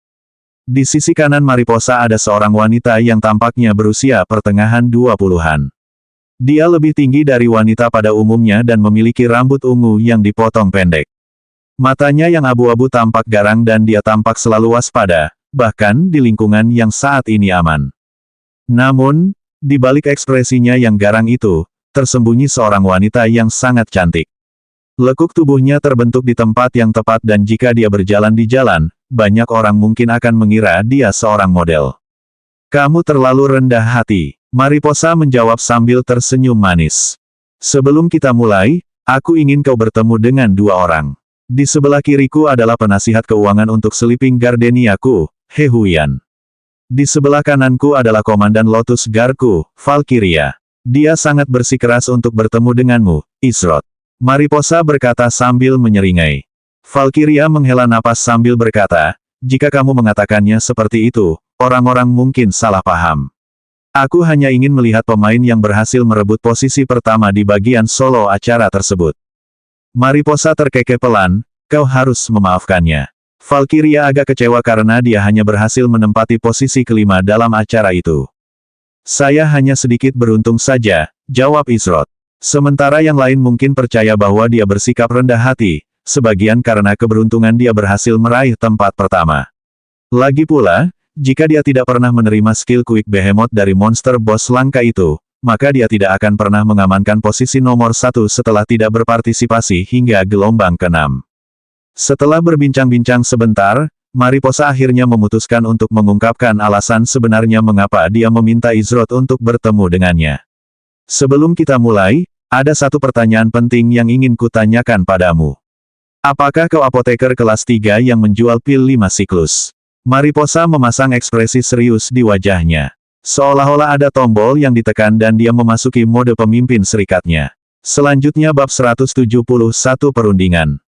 Di sisi kanan Mariposa ada seorang wanita yang tampaknya berusia pertengahan 20-an. Dia lebih tinggi dari wanita pada umumnya dan memiliki rambut ungu yang dipotong pendek. Matanya yang abu-abu tampak garang dan dia tampak selalu waspada, bahkan di lingkungan yang saat ini aman. Namun, di balik ekspresinya yang garang itu, tersembunyi seorang wanita yang sangat cantik. Lekuk tubuhnya terbentuk di tempat yang tepat dan jika dia berjalan di jalan, banyak orang mungkin akan mengira dia seorang model. Kamu terlalu rendah hati, Mariposa menjawab sambil tersenyum manis. Sebelum kita mulai, aku ingin kau bertemu dengan 2 orang. Di sebelah kiriku adalah penasihat keuangan untuk Sleeping Gardeniaku, He Huyan. Di sebelah kananku adalah komandan Lotus Guardku, Valkyria. Dia sangat bersikeras untuk bertemu denganmu, Izroth. Mariposa berkata sambil menyeringai. Valkyria menghela napas sambil berkata, jika kamu mengatakannya seperti itu, orang-orang mungkin salah paham. Aku hanya ingin melihat pemain yang berhasil merebut posisi pertama di bagian solo acara tersebut. Mariposa terkekeh pelan, kau harus memaafkannya. Valkyria agak kecewa karena dia hanya berhasil menempati posisi kelima dalam acara itu. Saya hanya sedikit beruntung saja, jawab Izrod. Sementara yang lain mungkin percaya bahwa dia bersikap rendah hati, sebagian karena keberuntungan dia berhasil meraih tempat pertama. Lagi pula, jika dia tidak pernah menerima skill Quick Behemoth dari monster boss langka itu, maka dia tidak akan pernah mengamankan posisi nomor 1 setelah tidak berpartisipasi hingga gelombang ke-6. Setelah berbincang-bincang sebentar, Mariposa akhirnya memutuskan untuk mengungkapkan alasan sebenarnya mengapa dia meminta Izrod untuk bertemu dengannya. Sebelum kita mulai, ada satu pertanyaan penting yang ingin kutanyakan padamu. Apakah kau apoteker kelas 3 yang menjual pil 5 siklus? Mariposa memasang ekspresi serius di wajahnya. Seolah-olah ada tombol yang ditekan dan dia memasuki mode pemimpin serikatnya. Selanjutnya bab 171 perundingan.